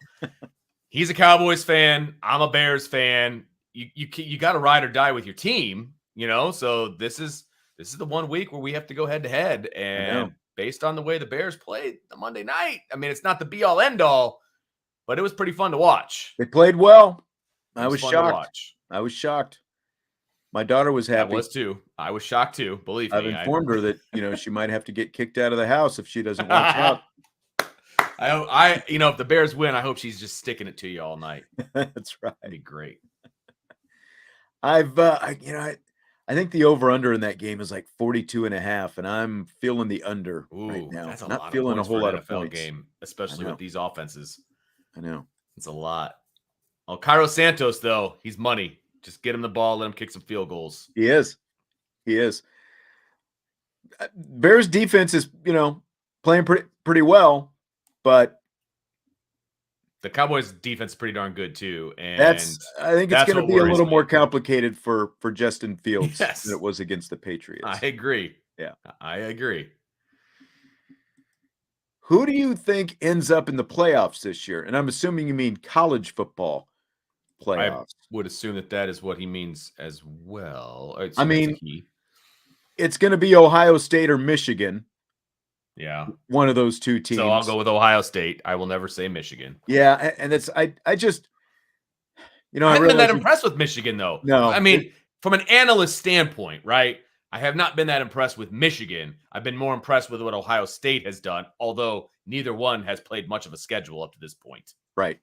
He's a Cowboys fan. I'm a Bears fan. You got to ride or die with your team, So this is the 1 week where we have to go head to head, and based on the way the Bears played the Monday night, I mean, it's not the be all end all, but it was pretty fun to watch. They played well. I was shocked. My daughter was happy. I was shocked too. Believe me. I've informed her that she might have to get kicked out of the house if she doesn't watch out. If the Bears win, I hope she's just sticking it to you all night. That's right. That'd be great. I think the over-under in that game is like 42.5, and I'm feeling the under right now. That's not feeling a whole lot of NFL game, especially with these offenses. I know. It's a lot. Oh, Cairo Santos, though, he's money. Just get him the ball, let him kick some field goals. He is. Bears defense is, playing pretty well. But the Cowboys defense is pretty darn good too. And I think it's going to be a little more complicated for Justin Fields than it was against the Patriots. I agree. Yeah. I agree. Who do you think ends up in the playoffs this year? And I'm assuming you mean college football. playoffs. I would assume that is what he means as well. I mean, it's going to be Ohio State or Michigan. Yeah. One of those two teams. So I'll go with Ohio State. I will never say Michigan. Yeah, and it's I just I haven't been that impressed with Michigan, though. No. I mean, from an analyst standpoint, right? I have not been that impressed with Michigan. I've been more impressed with what Ohio State has done, although neither one has played much of a schedule up to this point. Right.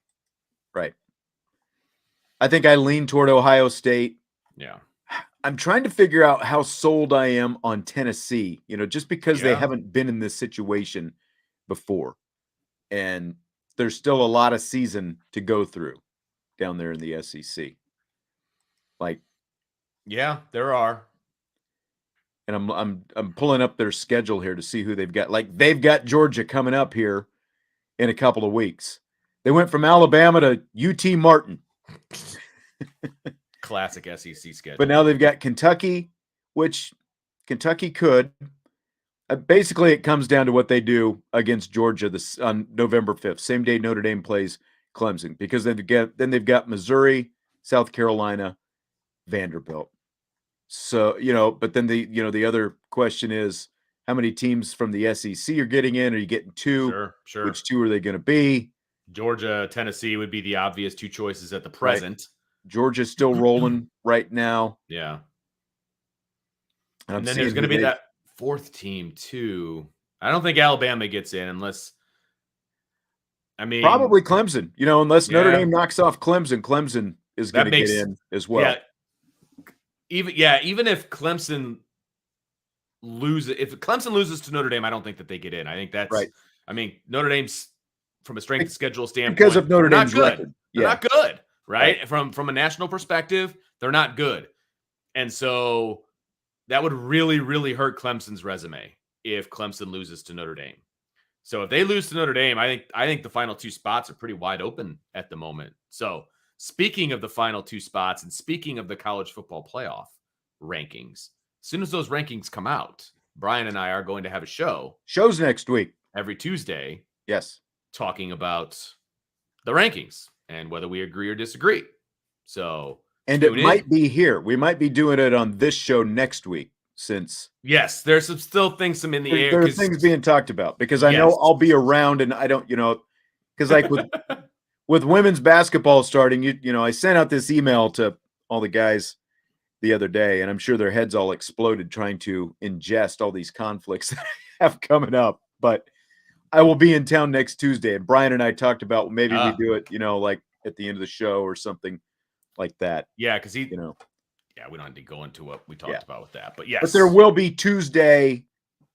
I think I lean toward Ohio State. Yeah. I'm trying to figure out how sold I am on Tennessee, just because they haven't been in this situation before. And there's still a lot of season to go through down there in the SEC. Yeah, there are. And I'm pulling up their schedule here to see who they've got. They've got Georgia coming up here in a couple of weeks. They went from Alabama to UT Martin. Classic SEC schedule. But now they've got Kentucky, which Kentucky could. Basically, it comes down to what they do against Georgia on November 5th, same day Notre Dame plays Clemson, because they've got Missouri, South Carolina, Vanderbilt. So, but then the other question is, how many teams from the SEC are getting in? Are you getting two? Sure. Which two are they going to be? Georgia, Tennessee would be the obvious two choices at the present. Right. Georgia's still rolling right now. Yeah. And then there's going to be that fourth team too. I don't think Alabama gets in unless, probably Clemson, unless Notre Dame knocks off Clemson. Clemson is going to get in as well. Yeah. Even if Clemson loses to Notre Dame, I don't think that they get in. I think that's right. Notre Dame's, from a strength of schedule standpoint, because of Notre Dame's record. They're not good, right? From a national perspective, they're not good. And so that would really, really hurt Clemson's resume if Clemson loses to Notre Dame. So if they lose to Notre Dame, I think the final two spots are pretty wide open at the moment. So speaking of the final two spots and speaking of the college football playoff rankings, as soon as those rankings come out, Brian and I are going to have a shows next week, every Tuesday. Yes. Talking about the rankings and whether we agree or disagree. So, and it might be here. We might be doing it on this show next week, since yes, there's some in the air. There are things being talked about, because I know I'll be around, and I don't, because with women's basketball starting, I sent out this email to all the guys the other day, and I'm sure their heads all exploded trying to ingest all these conflicts that I have coming up, but I will be in town next Tuesday, and Brian and I talked about maybe we do it, like at the end of the show or something like that. Yeah, because we don't need to go into what we talked about with that, but yes. But there will be Tuesday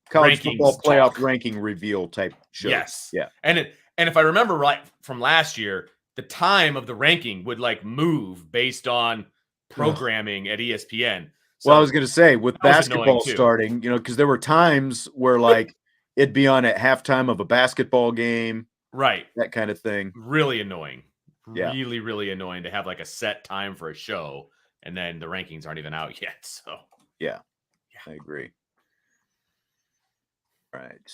college football playoff ranking reveal type shows. Yes. Yeah. And if I remember right from last year, the time of the ranking would move based on programming at ESPN. So, well, I was going to say, with basketball starting, because there were times where it'd be on at halftime of a basketball game. Right. That kind of thing. Really annoying. Yeah. Really, really annoying to have a set time for a show, and then the rankings aren't even out yet. So yeah. I agree. Right.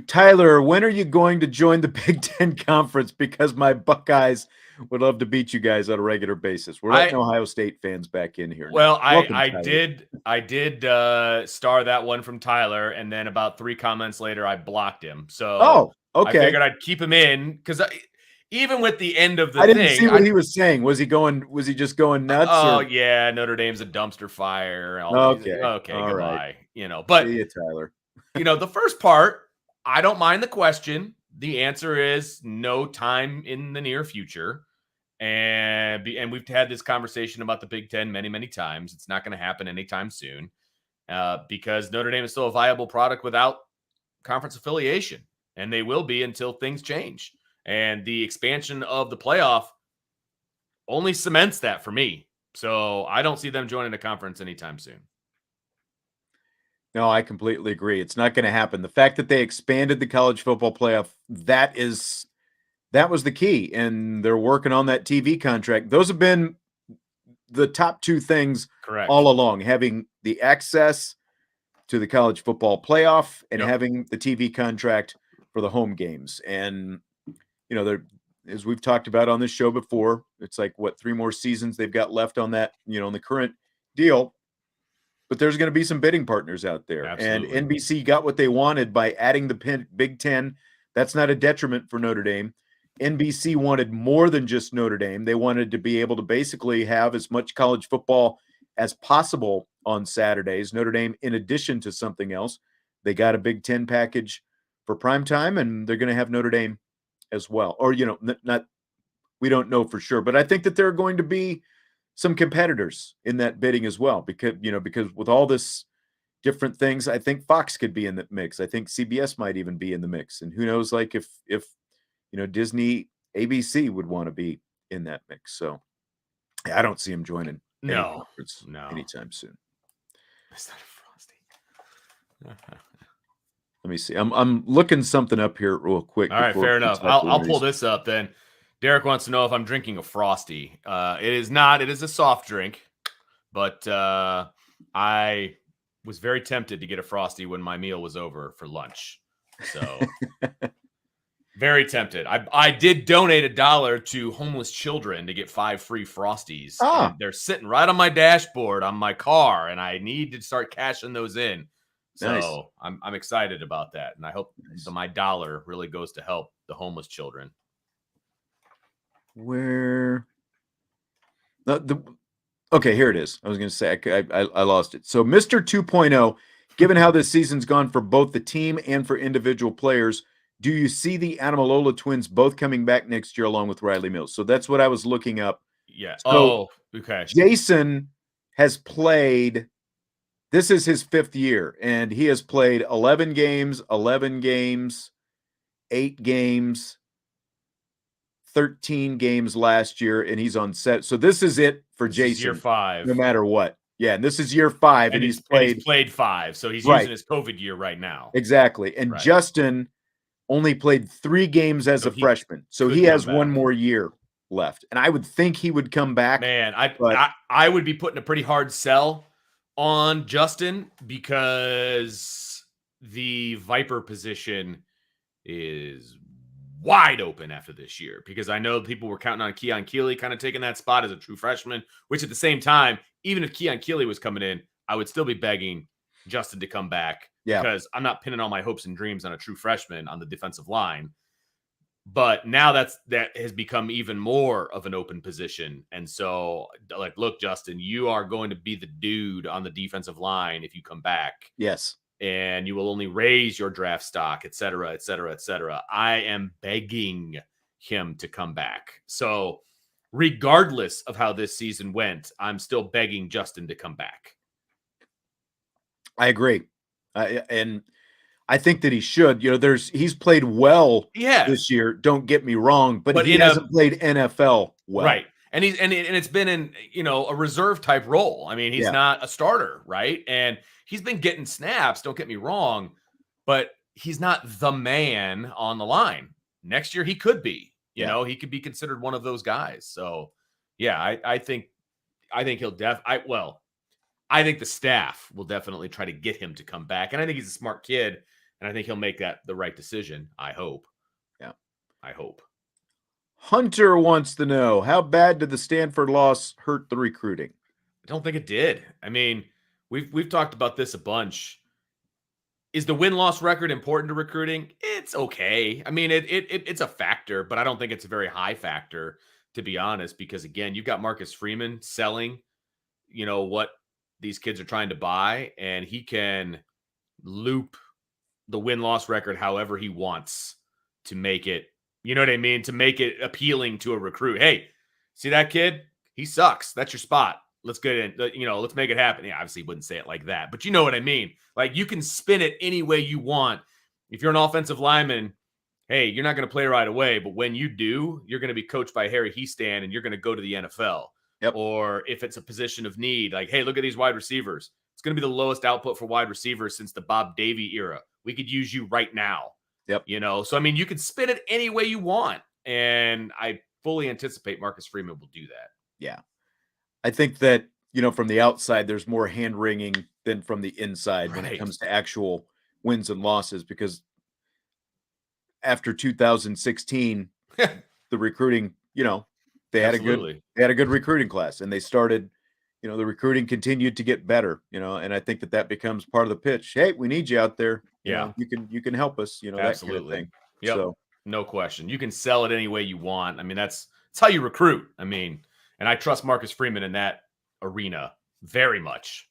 Tyler, when are you going to join the Big Ten Conference? Because my Buckeyes would love to beat you guys on a regular basis. We're letting Ohio State fans back in here. Well, I did star that one from Tyler, and then about 3 comments later, I blocked him. So okay. I figured I'd keep him in, because even with the end of the thing, I didn't see what he was saying. Was he just going nuts? Oh, yeah, Notre Dame's a dumpster fire. Okay, goodbye. Right. But see you, Tyler. The first part, I don't mind the question. The answer is no time in the near future. And we've had this conversation about the Big Ten many, many times. It's not going to happen anytime soon, because Notre Dame is still a viable product without conference affiliation, and they will be until things change. And the expansion of the playoff only cements that for me. So I don't see them joining a conference anytime soon. No, I completely agree. It's not going to happen. The fact that they expanded the college football playoff, that was the key. And they're working on that TV contract. Those have been the top 2 things all along, having the access to the college football playoff and having the TV contract for the home games. And they're, as we've talked about on this show before, it's like, what, 3 more seasons they've got left on that, on the current deal. But there's going to be some bidding partners out there. Absolutely. And NBC got what they wanted by adding the Big Ten. That's not a detriment for Notre Dame. NBC wanted more than just Notre Dame. They wanted to be able to basically have as much college football as possible on Saturdays. Notre Dame, in addition to something else, they got a Big Ten package for prime time, and they're going to have Notre Dame as well. Or, not, we don't know for sure, but I think that there are going to be some competitors in that bidding as well, because with all this different things, I think Fox could be in the mix. I think CBS might even be in the mix. And who knows, like if Disney, ABC would want to be in that mix. So I don't see him joining any conference anytime soon. It's not a Frosty. Let me see. I'm looking something up here real quick. All right, fair enough. I'll pull this up then. Derek wants to know if I'm drinking a Frosty. It is not. It is a soft drink, but I was very tempted to get a Frosty when my meal was over for lunch. So very tempted. I did donate $1 to homeless children to get 5 free Frosties. And they're sitting right on my dashboard on my car, and I need to start cashing those in. So nice. I'm excited about that, and I hope my $1 really goes to help the homeless children. Where okay, here it is. I was going to say I lost it. So Mr. 2.0, given how this season's gone for both the team and for individual players, do you see the Animalola twins both coming back next year along with Riley Mills? So that's what I was looking up. Yeah. So, okay. Jason has played. This is his 5th year, and he has played 11 games, 8 games, 13 games last year, and he's on set. So this is it for Jason. Year 5. No matter what. Yeah, and this is year 5, and he's played 5. So he's using his COVID year right now. Exactly. And Justin only played 3 games as a freshman. So he has 1 more year left. And I would think he would come back. Man, I would be putting a pretty hard sell on Justin because the Viper position is wide open after this year, because I know people were counting on Keon Keeley kind of taking that spot as a true freshman, which at the same time, even if Keon Keeley was coming in, I would still be begging Justin to come back because I'm not pinning all my hopes and dreams on a true freshman on the defensive line. But now that has become even more of an open position. And so, like, look, Justin, you are going to be the dude on the defensive line if you come back. Yes. And you will only raise your draft stock, et cetera, et cetera, et cetera. I am begging him to come back. So regardless of how this season went, I'm still begging Justin to come back. I agree. And I think that he should. He's played well this year. Don't get me wrong, but he hasn't played NFL well. Right. And it's been in, a reserve type role. I mean, he's not a starter, right? And he's been getting snaps, don't get me wrong, but he's not the man on the line. Next year he could be. He could be considered one of those guys. So, yeah, I think he'll I think the staff will definitely try to get him to come back. And I think he's a smart kid, and I think he'll make that the right decision. I hope. Yeah. I hope. Hunter wants to know, how bad did the Stanford loss hurt the recruiting? I don't think it did. I mean, we've talked about this a bunch. Is the win-loss record important to recruiting? It's okay. I mean, it's a factor, but I don't think it's a very high factor, to be honest, because, again, you've got Marcus Freeman selling, what these kids are trying to buy, and he can loop the win-loss record however he wants to make it, you know what I mean, to make it appealing to a recruit. Hey, see that kid? He sucks. That's your spot. Let's get in, let's make it happen. Yeah, obviously wouldn't say it like that, but you know what I mean? Like, you can spin it any way you want. If you're an offensive lineman, hey, you're not going to play right away, but when you do, you're going to be coached by Harry Heastan and you're going to go to the NFL. Yep. Or if it's a position of need, like, hey, look at these wide receivers. It's going to be the lowest output for wide receivers since the Bob Davie era. We could use you right now. Yep. So, I mean, you can spin it any way you want. And I fully anticipate Marcus Freeman will do that. Yeah. I think that, from the outside, there's more hand-wringing than from the inside when it comes to actual wins and losses, because after 2016, the recruiting, they had Absolutely. they had a good recruiting class, and they started, the recruiting continued to get better, and I think that becomes part of the pitch. Hey, we need you out there. Yeah. You can help us, that kind of Absolutely. thing. Yep. So No question. You can sell it any way you want. I mean, that's how you recruit. I mean, and I trust Marcus Freeman in that arena very much.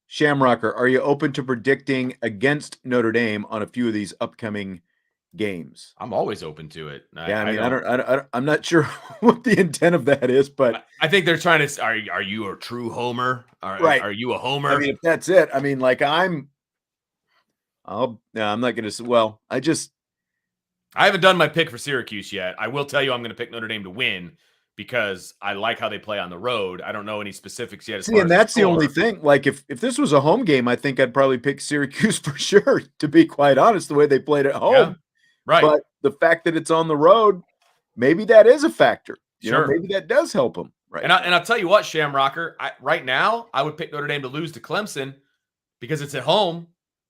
Shamrocker, are you open to predicting against Notre Dame on a few of these upcoming games? I'm always open to it. Yeah, I mean, I'm not sure what the intent of that is, but I think they're trying to. Are you a true homer? right. Are you a homer? I mean, if that's it, I mean, like I'm not going to. Well, I haven't done my pick for Syracuse yet. I will tell you, I'm going to pick Notre Dame to win because I like how they play on the road. I don't know any specifics yet. And that's the only thing. Like, if this was a home game, I think I'd probably pick Syracuse for sure. To be quite honest, the way they played at home. Yeah. Right. But the fact that it's on the road, maybe that is a factor. Sure. Maybe that does help them. Right. And I'll tell you what, Shamrocker, right now, I would pick Notre Dame to lose to Clemson because it's at home.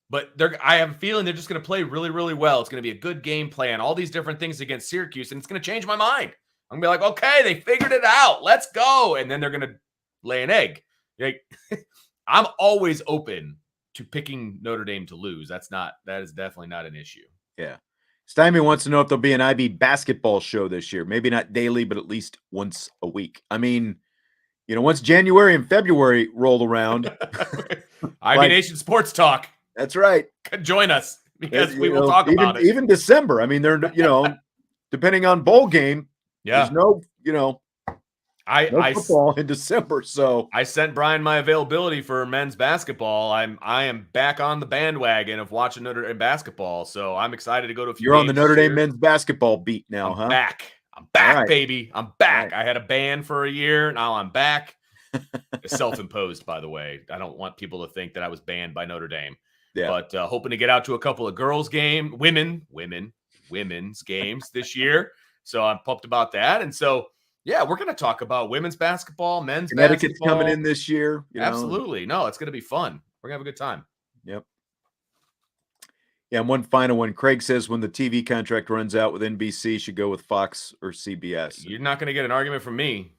But I have a feeling they're just going to play really, really well. It's going to be a good game plan, all these different things against Syracuse, and it's going to change my mind. I'm going to be like, okay, they figured it out. Let's go. And then they're going to lay an egg. Like, I'm always open to picking Notre Dame to lose. That is definitely not an issue. Yeah. Stymie wants to know if there'll be an IB basketball show this year. Maybe not daily, but at least once a week. I mean, once January and February roll around. IB Nation Sports Talk. That's right. Join us because we will talk about it. Even December. I mean, they're, depending on bowl game, there's no, no football in December. So I sent Brian my availability for men's basketball. I am back on the bandwagon of watching Notre Dame basketball. So I'm excited to go to a few. You're on the Notre Dame men's basketball beat now, I'm back, right. Baby. I'm back. Right. I had a ban for a year. Now I'm back. Self-imposed, by the way. I don't want people to think that I was banned by Notre Dame. Yeah. But hoping to get out to a couple of women's games this year. So I'm pumped about that. And so, yeah, we're going to talk about women's basketball, men's Connecticut's basketball. Coming in this year. Absolutely. No, it's going to be fun. We're going to have a good time. Yep. Yeah, and one final one. Craig says when the TV contract runs out with NBC, should go with Fox or CBS. You're not going to get an argument from me.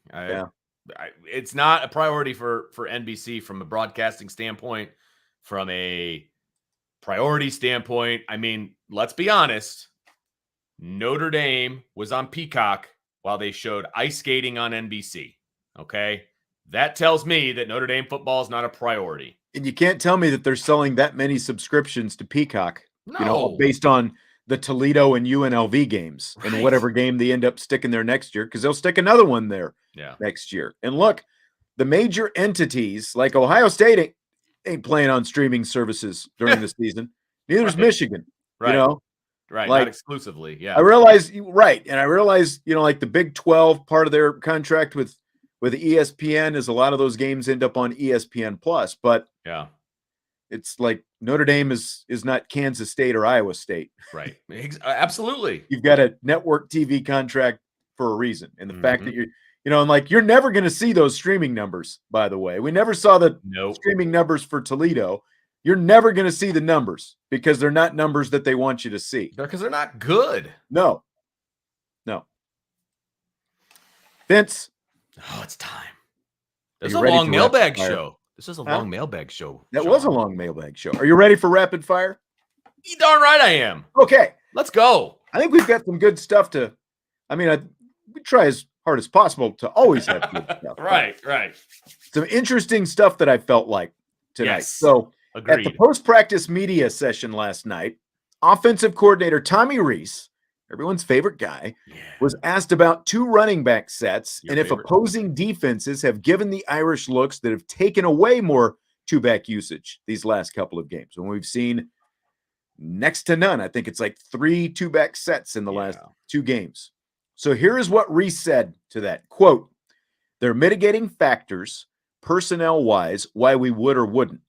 It's not a priority for NBC from a broadcasting standpoint, from a priority standpoint. I mean, let's be honest. Notre Dame was on Peacock while they showed ice skating on NBC. Okay? That tells me that Notre Dame football is not a priority. And you can't tell me that they're selling that many subscriptions to Peacock, based on the Toledo and UNLV games and whatever game they end up sticking there next year, because they'll stick another one there next year. And look, the major entities like Ohio State ain't playing on streaming services during the season. Neither is Michigan, Right, like, not exclusively, yeah. I realize, and I realize, like the Big 12, part of their contract with ESPN is a lot of those games end up on ESPN Plus, but yeah, it's like Notre Dame is not Kansas State or Iowa State. Right, absolutely. You've got a network TV contract for a reason, and the fact that you're never going to see those streaming numbers. By the way, we never saw the streaming numbers for Toledo. You're never going to see the numbers because they're not numbers that they want you to see. Because they're not good. No. Vince. Oh, it's time. There's a long mailbag show. This is a long mailbag show. That was a long mailbag show. Are you ready for rapid fire? You darn right I am. Okay. Let's go. I think we've got some good stuff we try as hard as possible to always have good stuff. Right. Some interesting stuff that I felt like tonight. Yes. So agreed. At the post-practice media session last night, offensive coordinator Tommy Rees, everyone's favorite guy, was asked about two running back sets if opposing defenses have given the Irish looks that have taken away more two-back usage these last couple of games. And we've seen next to none. I think it's like 3 two-back sets in the last 2 games. So here is what Rees said to that. Quote, "They're mitigating factors, personnel-wise, why we would or wouldn't.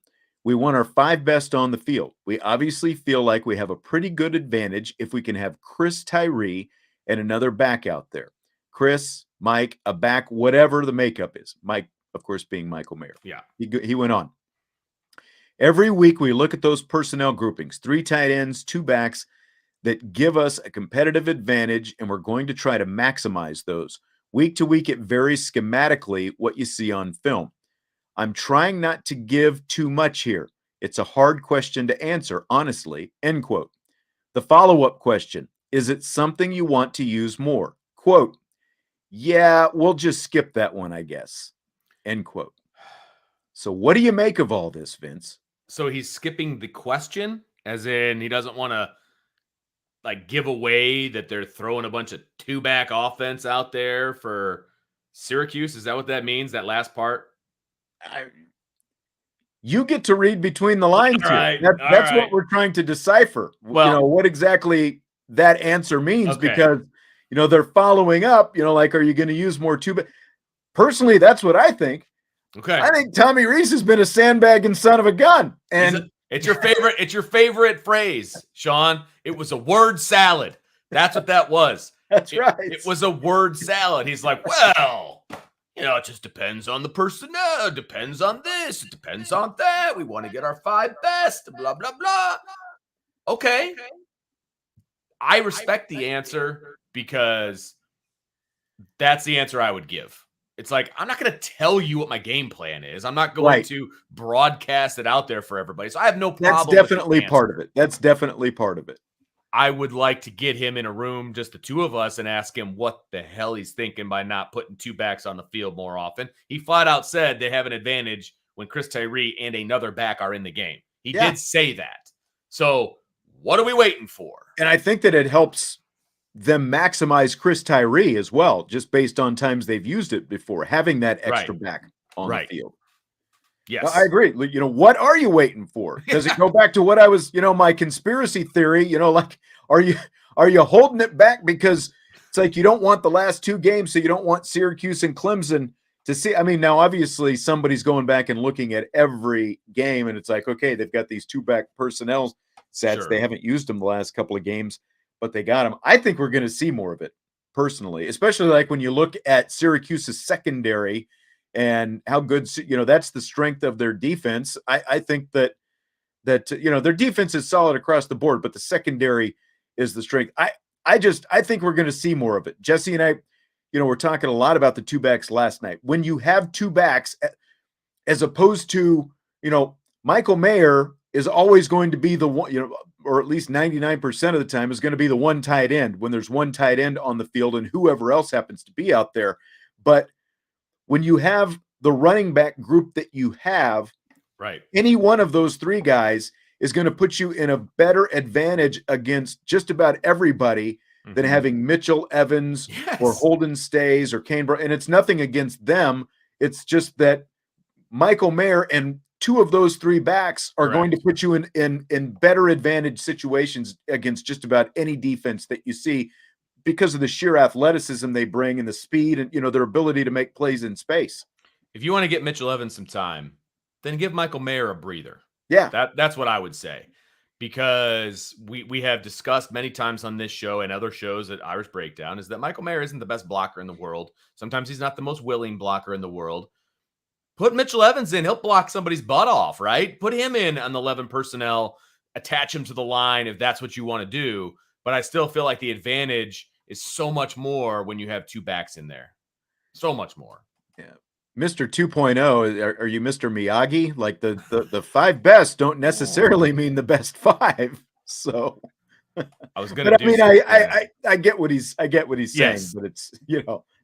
We want our 5 best on the field. We obviously feel like we have a pretty good advantage if we can have Chris Tyree and another back out there. Chris, Mike, a back, whatever the makeup is. Mike, of course, being Michael Mayer." Yeah. He went on. "Every week we look at those personnel groupings, 3 tight ends, 2 backs. that give us a competitive advantage, and we're going to try to maximize those. Week to week, it varies schematically what you see on film. I'm trying not to give too much here. It's a hard question to answer, honestly, end quote. The follow-up question, is it something you want to use more? Quote, yeah, we'll just skip that one, I guess, end quote. So what do you make of all this, Vince? So he's skipping the question, as in he doesn't want to like give away that they're throwing a bunch of two-back offense out there for Syracuse. Is that what that means? That last part? You get to read between the lines here. That's what we're trying to decipher. Well, what exactly that answer means, because, they're following up, like, are you going to use more two-back? Personally, that's what I think. Okay. I think Tommy Rees has been a sandbagging son of a gun. And it's your favorite phrase, Sean. It was a word salad. That's what that was. That's right. It was a word salad. He's like, well, it just depends on the personnel. It depends on this. It depends on that. We want to get our 5 best, blah, blah, blah. Okay. I respect the answer, because that's the answer I would give. It's like, I'm not going to tell you what my game plan is. I'm not going to broadcast it out there for everybody. So I have no problem. That's definitely part of it. That's definitely part of it. I would like to get him in a room, just the two of us, and ask him what the hell he's thinking by not putting two backs on the field more often. He flat out said they have an advantage when Chris Tyree and another back are in the game. He did say that. So what are we waiting for? And I think that it helps them maximize Chris Tyree as well, just based on times they've used it before, having that extra back on the field. Yes. Well, I agree. What are you waiting for? Does it go back to what I was, my conspiracy theory, like, are you holding it back because it's like you don't want the last 2 games, so you don't want Syracuse and Clemson to see? I mean, now obviously somebody's going back and looking at every game, and it's like, okay, they've got these 2-back personnel sets. Sure. They haven't used them the last couple of games, but they got them. I think we're going to see more of it, personally, especially like when you look at Syracuse's secondary and how good, that's the strength of their defense. I think that their defense is solid across the board, but the secondary is the strength. I think we're going to see more of it. Jesse and I, we're talking a lot about the 2-backs last night. When you have 2 backs, as opposed to, Michael Mayer is always going to be the one, or at least 99% of the time is going to be the one tight end when there's one tight end on the field and whoever else happens to be out there. But when you have the running back group that you have, any one of those 3 guys is going to put you in a better advantage against just about everybody than having Mitchell Evans or Holden Stays or Kane. And it's nothing against them. It's just that Michael Mayer and 2 of those 3 backs are going to put you in better advantage situations against just about any defense that you see, because of the sheer athleticism they bring and the speed and, their ability to make plays in space. If you want to get Mitchell Evans some time, then give Michael Mayer a breather. Yeah. That's what I would say, because we have discussed many times on this show and other shows at Irish Breakdown is that Michael Mayer isn't the best blocker in the world. Sometimes he's not the most willing blocker in the world. Put Mitchell Evans in. He'll block somebody's butt off, right? Put him in on the 11 personnel, attach him to the line if that's what you want to do. But I still feel like the advantage is so much more when you have 2 backs in there. So much more. Yeah. Mr. 2.0, are you Mr. Miyagi? Like the 5 best don't necessarily mean the best 5. So I was going to. But I get what he's saying, but it's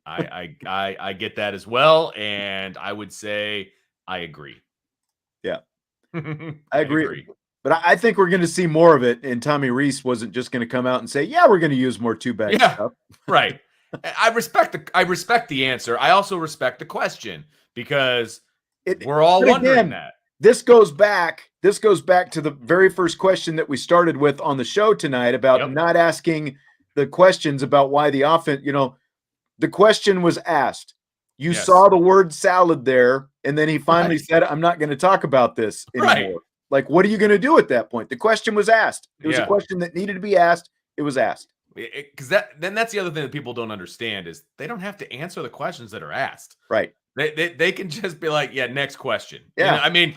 I get that as well, and I would say I agree. Yeah, I agree. But I think we're going to see more of it. And Tommy Rees wasn't just going to come out and say, "Yeah, we're going to use more 2-back stuff." Right. I respect the answer. I also respect the question, because we're all wondering that. This goes back to the very first question that we started with on the show tonight about not asking the questions about why the offense, the question was asked. You saw the word salad there, and then he finally said, "I'm not going to talk about this anymore." Right. Like, what are you going to do at that point? The question was asked. It was a question that needed to be asked. It was asked. Because that's the other thing that people don't understand is they don't have to answer the questions that are asked. Right. They can just be like, next question. Yeah. I mean,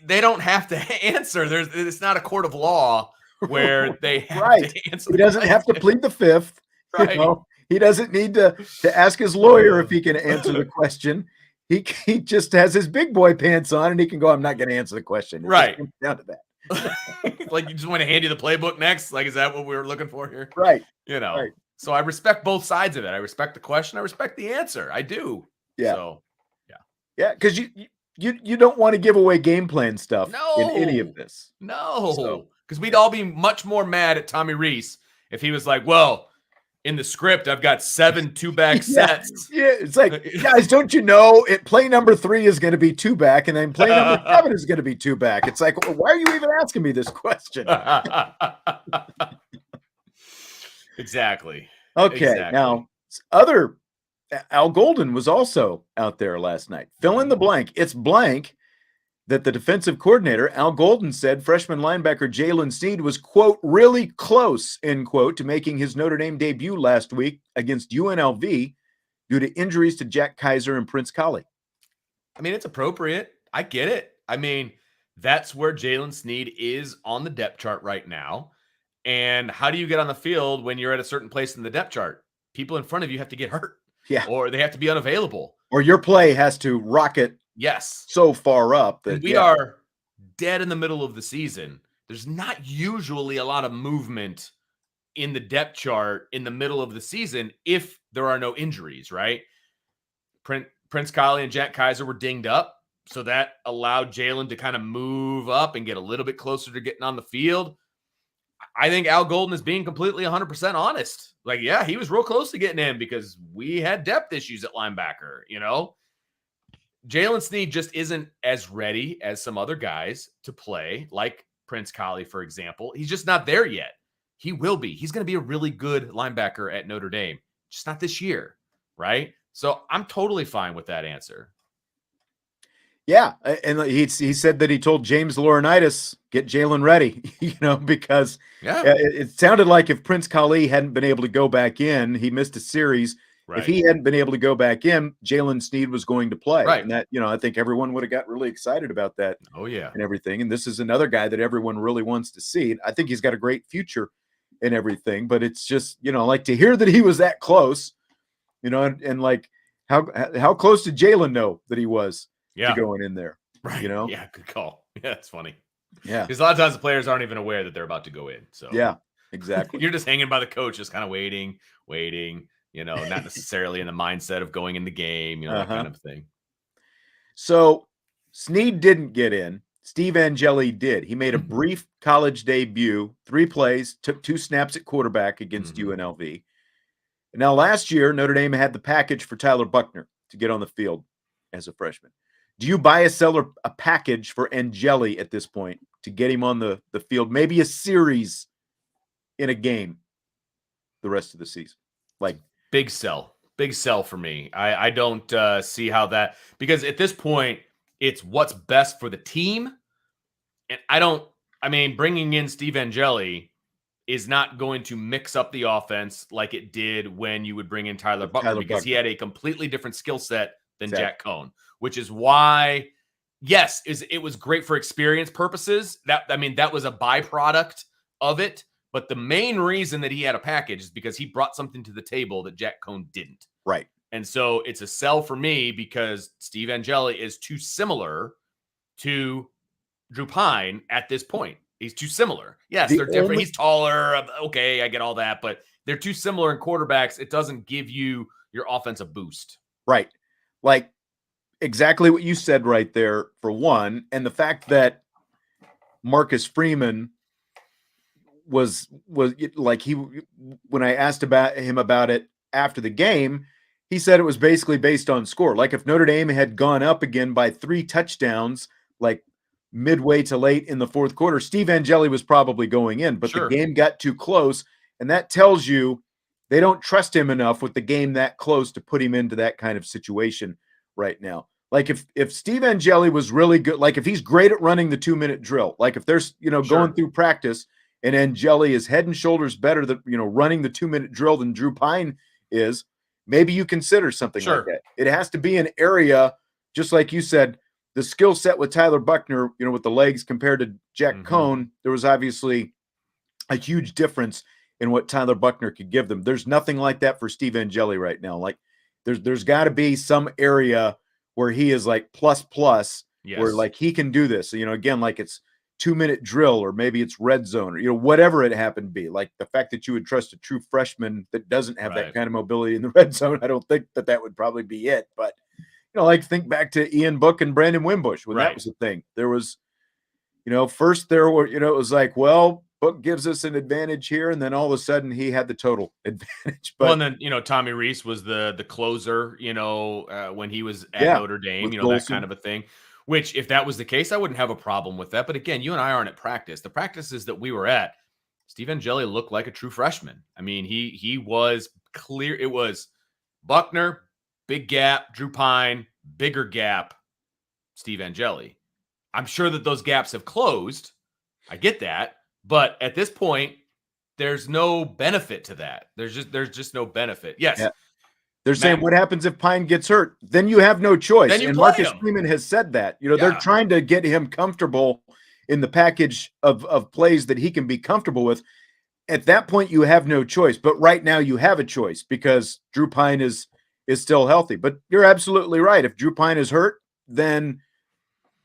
they don't have to answer. It's not a court of law where they have right. to answer He the doesn't have to question. plead the fifth. Right. You know? He doesn't need to ask his lawyer if he can answer the question. He just has his big boy pants on and he can go, I'm not going to answer the question. It Right. just comes down to that. Like, you just want to hand you the playbook next? Like, is that what we were looking for here? Right. You know, Right. so I respect both sides of it. I respect the question. I respect the answer. I do. Yeah. So, yeah. Because you don't want to give away game plan stuff in any of this. No. Because we'd all be much more mad at Tommy Rees if he was like, well, in the script, I've got 7 2-back sets. Yeah, it's like, guys, don't you know play number 3 is going to be 2-back, and then play number 7 is going to be 2-back. It's like, well, why are you even asking me this question? Exactly. Okay, now Al Golden was also out there last night. Fill in the blank. It's blank that the defensive coordinator, Al Golden, said freshman linebacker Jalen Sneed was, quote, really close, end quote, to making his Notre Dame debut last week against UNLV due to injuries to Jack Kaiser and Prince Kollie. I mean, it's appropriate. I get it. I mean, that's where Jalen Sneed is on the depth chart right now. And how do you get on the field when you're at a certain place in the depth chart? People in front of you have to get hurt. Yeah. Or they have to be unavailable. Or your play has to rocket so far up that we are dead in the middle of the season. There's not usually a lot of movement in the depth chart in the middle of the season if there are no injuries, right? Prince Kollie and Jack Kaiser were dinged up, so that allowed Jalen to kind of move up and get a little bit closer to getting on the field. I think Al Golden is being completely 100% honest. Like, yeah, he was real close to getting in because we had depth issues at linebacker, you know? Jalen Sneed just isn't as ready as some other guys to play, like Prince Kollie, for example. He's just not there yet. He will be. He's going to be a really good linebacker at Notre Dame, just not this year, right? So I'm totally fine with that answer. Yeah, and he said that he told James Laurinaitis, get Jalen ready, because it sounded like if Prince Kollie hadn't been able to go back in, he missed a series. Right. If he hadn't been able to go back in, Jalen Sneed was going to play. Right. And that, I think everyone would have got really excited about that. Oh, yeah. And everything. And this is another guy that everyone really wants to see. I think he's got a great future and everything, but it's just, like to hear that he was that close, and like how close did Jalen know that he was to going in there? Right. Yeah, good call. Yeah, it's funny. Yeah. Because a lot of times the players aren't even aware that they're about to go in. So yeah, exactly. You're just hanging by the coach, just kind of waiting, not necessarily in the mindset of going in the game, that kind of thing. So Sneed didn't get in. Steve Angeli did. He made a brief college debut, 3 plays, took 2 snaps at quarterback against UNLV. Now, last year, Notre Dame had the package for Tyler Buckner to get on the field as a freshman. Do you buy a package for Angeli at this point to get him on the field? Maybe a series in a game the rest of the season? Like, big sell for me. I don't see how that, because at this point it's what's best for the team. And bringing in Steve Angeli is not going to mix up the offense like it did when you would bring in Tyler Buckner, because he had a completely different skill set than Jack Cohn, which is why, yes, it was great for experience purposes. That was a byproduct of it. But the main reason that he had a package is because he brought something to the table that Jack Cohn didn't. Right. And so it's a sell for me because Steve Angeli is too similar to Drew Pine at this point. He's too similar. Yes, they're different. He's taller. Okay, I get all that. But they're too similar in quarterbacks. It doesn't give you your offense a boost. Right. Like exactly what you said right there, for one. And the fact that Marcus Freeman was like, when I asked him about it after the game, he said it was basically based on score. Like if Notre Dame had gone up again by 3 touchdowns, like midway to late in the fourth quarter, Steve Angeli was probably going in, but the game got too close. And that tells you they don't trust him enough with the game that close to put him into that kind of situation right now. Like if Steve Angeli was really good, like if he's great at running the 2-minute drill, like if there's, going through practice and Angeli is head and shoulders better than, running the 2-minute drill than Drew Pine is, maybe you consider something like that. It has to be an area, just like you said, the skill set with Tyler Buckner, with the legs compared to Jack Cohn, there was obviously a huge difference in what Tyler Buchner could give them. There's nothing like that for Steve Angeli right now. Like there's got to be some area where he is like plus, where Yes. like he can do this. Again, like it's 2-minute drill, or maybe it's red zone, or whatever it happened to be. Like the fact that you would trust a true freshman that doesn't have that kind of mobility in the red zone, I don't think that would probably be it. But like think back to Ian Book and Brandon Wimbush when that was a thing. There was, first there were, it was like, well, Book gives us an advantage here, and then all of a sudden he had the total advantage. But and then Tommy Reese was the closer, when he was at Notre Dame, that kind of a thing. Which, if that was the case, I wouldn't have a problem with that. But again, you and I aren't at practice. The practices that we were at, Steve Angeli looked like a true freshman. I mean, he was clear. It was Buchner, big gap, Drew Pine, bigger gap, Steve Angeli. I'm sure that those gaps have closed. I get that. But at this point, there's no benefit to that. There's just no benefit. Yes. Yeah. They're saying, what happens if Pine gets hurt? Then you have no choice. And Marcus Freeman has said that. They're trying to get him comfortable in the package of plays that he can be comfortable with. At that point, you have no choice. But right now, you have a choice because Drew Pine is still healthy. But you're absolutely right. If Drew Pine is hurt, then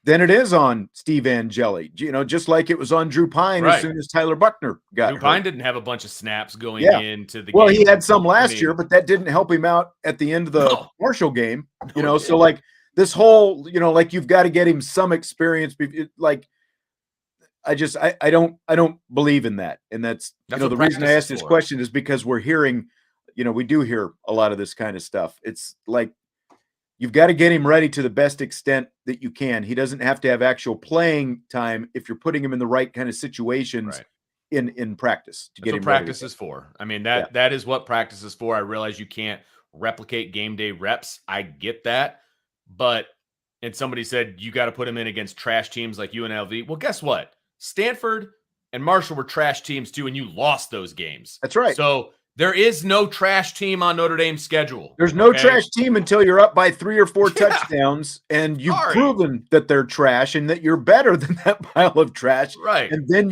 it is on Steve Angeli, just like it was on Drew Pine as soon as Tyler Buchner got hurt. Drew Pine didn't have a bunch of snaps going into the game. Well, he had some last year, but that didn't help him out at the end of the Marshall game, so like this whole, like you've got to get him some experience. Like I don't believe in that. And that's the reason I asked this question is because we're hearing, we do hear a lot of this kind of stuff. It's like, you've got to get him ready to the best extent that you can. He doesn't have to have actual playing time if you're putting him in the right kind of situations in practice to get him ready. Practice is for. I mean, that is what practice is for. I realize you can't replicate game day reps. I get that. And somebody said you got to put him in against trash teams like UNLV. Well, guess what? Stanford and Marshall were trash teams too, and you lost those games. That's right. So there is no trash team on Notre Dame's schedule. There's no trash team until you're up by 3 or 4 touchdowns, and you've proven that they're trash and that you're better than that pile of trash. Right. And then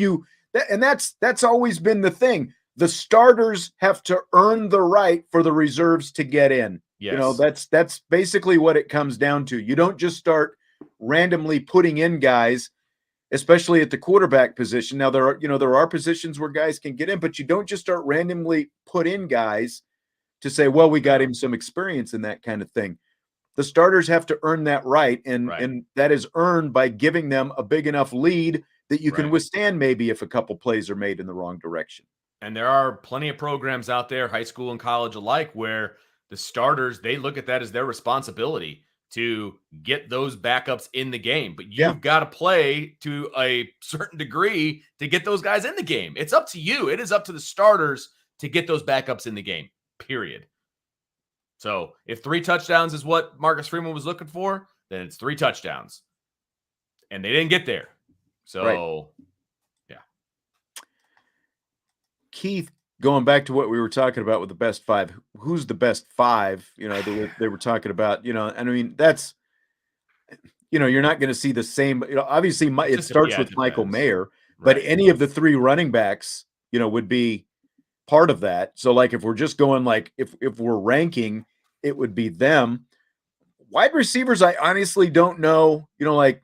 that's always been the thing. The starters have to earn the right for the reserves to get in. Yes. That's basically what it comes down to. You don't just start randomly putting in guys, especially at the quarterback position. Now there are positions where guys can get in, but you don't just start randomly put in guys to say, well, we got him some experience in that kind of thing. The starters have to earn that right. And that is earned by giving them a big enough lead that you can withstand maybe if a couple plays are made in the wrong direction. And there are plenty of programs out there, high school and college alike, where the starters, they look at that as their responsibility to get those backups in the game. But you've got to play to a certain degree to get those guys in the game. It's up to you. It is up to the starters to get those backups in the game, period. So if 3 touchdowns is what Marcus Freeman was looking for, then it's 3 touchdowns. And they didn't get there. So, Keith, going back to what we were talking about with the best 5, who's the best 5, they were talking about, and I mean, that's, you're not going to see the same, obviously it starts with Michael Mayer, but any of the 3 running backs, would be part of that. So like, if we're just going, like, if we're ranking, it would be them. Wide receivers, I honestly don't know, like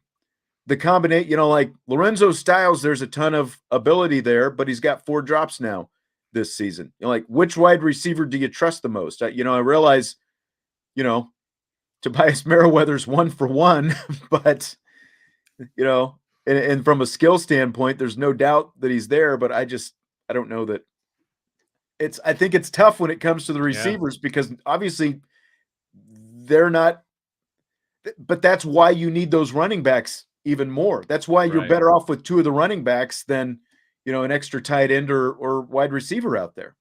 the combination, like Lorenzo Styles, there's a ton of ability there, but he's got 4 drops now this season. Like, which wide receiver do you trust the most? I realize, Tobias Merriweather's 1 for 1, but and from a skill standpoint, there's no doubt that he's there, but I don't know that I think it's tough when it comes to the receivers because obviously they're not, but that's why you need those running backs even more. That's why you're better off with 2 of the running backs than, an extra tight end or wide receiver out there.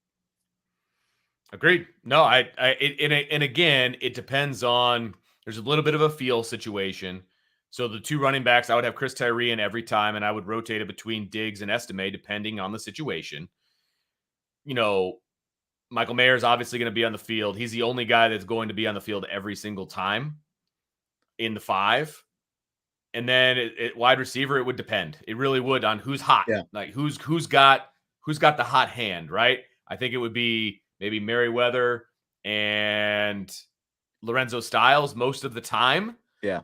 Agreed. No, and again, it depends on, there's a little bit of a feel situation. So the 2 running backs, I would have Chris Tyree in every time, and I would rotate it between Diggs and Estime, depending on the situation. Michael Mayer is obviously going to be on the field. He's the only guy that's going to be on the field every single time in the 5. And then wide receiver, it would depend. It really would on who's hot. Yeah. Like who's got who's got the hot hand, right? I think it would be maybe Merriweather and Lorenzo Styles most of the time. Yeah.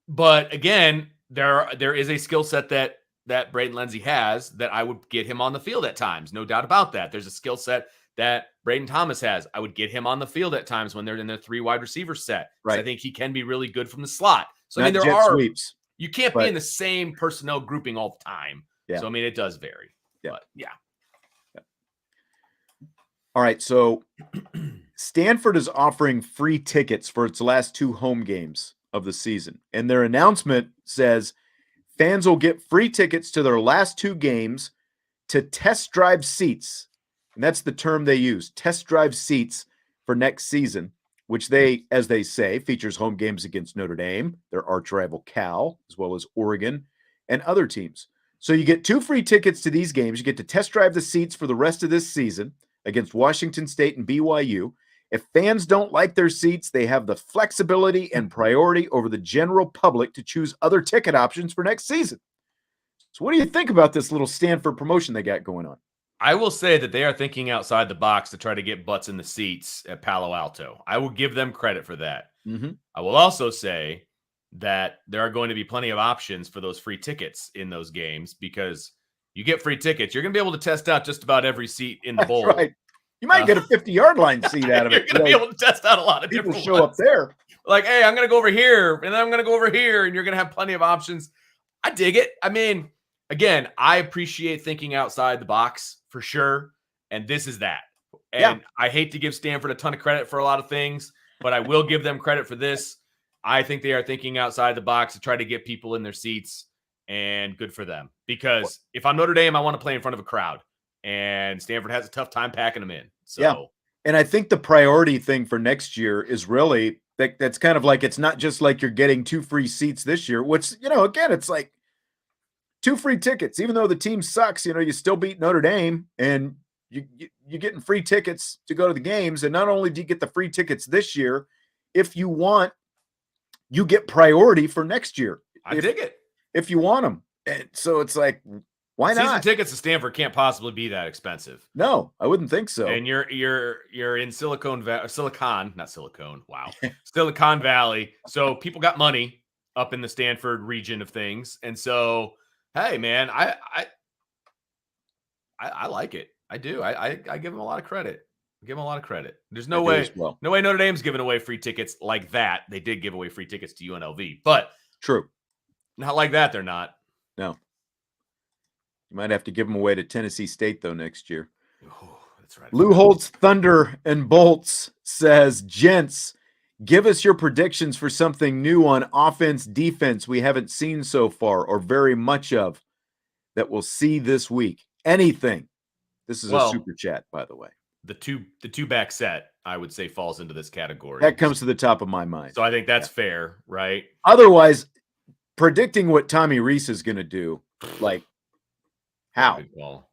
But again, there is a skill set that Braden Lenzy has that I would get him on the field at times. No doubt about that. There's a skill set that Braden Thomas has. I would get him on the field at times when they're in their 3 wide receiver set. Right. I think he can be really good from the slot. So, Not jet sweeps. You can't be in the same personnel grouping all the time. Yeah. So, I mean, it does vary. Yeah. But, yeah. All right. So, Stanford is offering free tickets for its last 2 home games of the season. And their announcement says fans will get free tickets to their last 2 games to test drive seats. And that's the term they use, test drive seats for next season, which they, as they say, features home games against Notre Dame, their arch rival Cal, as well as Oregon and other teams. So you get 2 free tickets to these games. You get to test drive the seats for the rest of this season against Washington State and BYU. If fans don't like their seats, they have the flexibility and priority over the general public to choose other ticket options for next season. So what do you think about this little Stanford promotion they got going on? I will say that they are thinking outside the box to try to get butts in the seats at Palo Alto. I will give them credit for that. Mm-hmm. I will also say that there are going to be plenty of options for those free tickets in those games because you get free tickets. You're going to be able to test out just about every seat in the bowl. That's right. You might get a 50-yard line seat out of it. You're going to be able to test out a lot of people different show ones. up there. Like, hey, I'm going to go over here, and then I'm going to go over here, and you're going to have plenty of options. I dig it. I mean, again, I appreciate thinking outside the box for sure, and this is that. And I hate to give Stanford a ton of credit for a lot of things, but I will give them credit for this. I think they are thinking outside the box to try to get people in their seats, and good for them. Because if I'm Notre Dame, I want to play in front of a crowd, and Stanford has a tough time packing them in. So. Yeah. And I think the priority thing for next year is really that's kind of like, it's not just like you're getting 2 free seats this year, which, again, it's like 2 free tickets. Even though the team sucks, you still beat Notre Dame and you're getting free tickets to go to the games. And not only do you get the free tickets this year, if you want, you get priority for next year. I dig it. If you want them. And so it's like, why not? Season tickets to Stanford can't possibly be that expensive. No, I wouldn't think so. And you're in Silicon Valley. So people got money up in the Stanford region of things. And so, hey man, I like it. I do. I give them a lot of credit. There's no way Notre Dame's giving away free tickets like that. They did give away free tickets to UNLV, but true. Not like that, they're not. No. You might have to give them away to Tennessee State, though, next year. Oh, that's right. Lou Holtz Thunder and Bolts says, gents, give us your predictions for something new on offense, defense we haven't seen so far or very much of that we'll see this week. Anything. This is a super chat, by the way. The two back set, I would say, falls into this category. That comes to the top of my mind. So I think that's fair, right? Otherwise, predicting what Tommy Rees is going to do, like, how? Good call.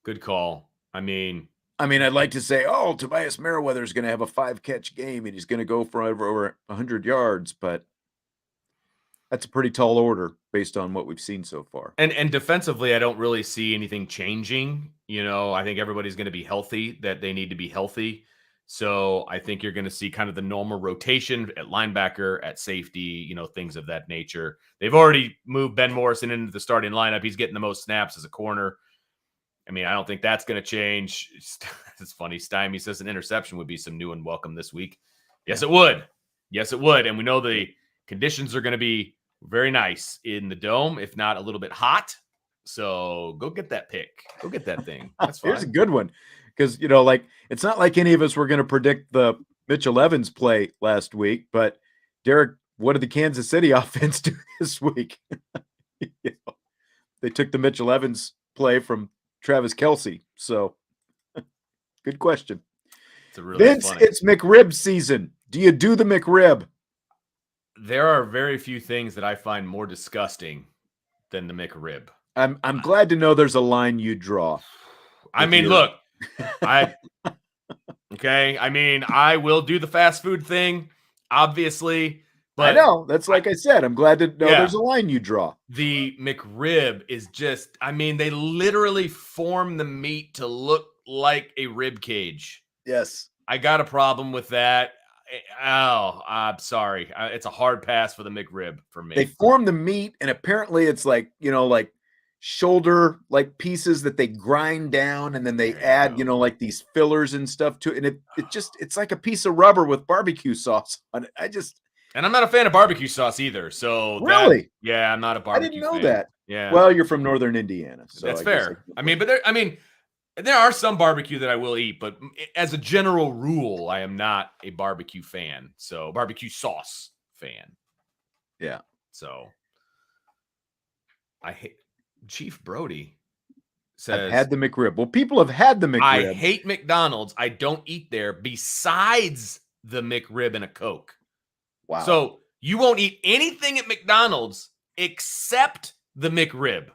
Good call. I mean, I'd like to say, Tobias Merriweather is going to have a 5-catch game and he's going to go for over 100 yards, but that's a pretty tall order based on what we've seen so far. And defensively, I don't really see anything changing. I think everybody's going to be healthy, that they need to be healthy. So I think you're going to see kind of the normal rotation at linebacker, at safety, things of that nature. They've already moved Ben Morrison into the starting lineup. He's getting the most snaps as a corner. I mean, I don't think that's going to change. It's funny. Stymie says an interception would be some new and welcome this week. Yes, it would. And we know the conditions are going to be very nice in the dome, if not a little bit hot. So go get that pick. Go get that thing. That's fine. Here's a good one. Because, it's not like any of us were going to predict the Mitchell Evans play last week. But, Derek, what did the Kansas City offense do this week? They took the Mitchell Evans play from Travis Kelce. So, good question. It's really Vince, funny. It's McRib season. Do you do the McRib? There are very few things that I find more disgusting than the McRib. I'm glad to know there's a line you draw. I mean, look. I will do the fast food thing. Obviously, I know. That's like I said. I'm glad to know there's a line you draw. The McRib is just, I mean, they literally form the meat to look like a rib cage. Yes. I got a problem with that. Oh, I'm sorry. It's a hard pass for the McRib for me. They form the meat, and apparently it's like, like shoulder like pieces that they grind down, and then they add, like these fillers and stuff to it. And it's like a piece of rubber with barbecue sauce on it. And I'm not a fan of barbecue sauce either. So really, I'm not a barbecue. I didn't know fan. that. Yeah. Well, you're from Northern Indiana, so that's fair. There are some barbecue that I will eat, but as a general rule, I am not a barbecue fan. So barbecue sauce fan. Yeah. So I hate Chief Brody says I've had the McRib. Well, people have had the McRib. I hate McDonald's. I don't eat there besides the McRib and a Coke. Wow. So you won't eat anything at McDonald's except the McRib.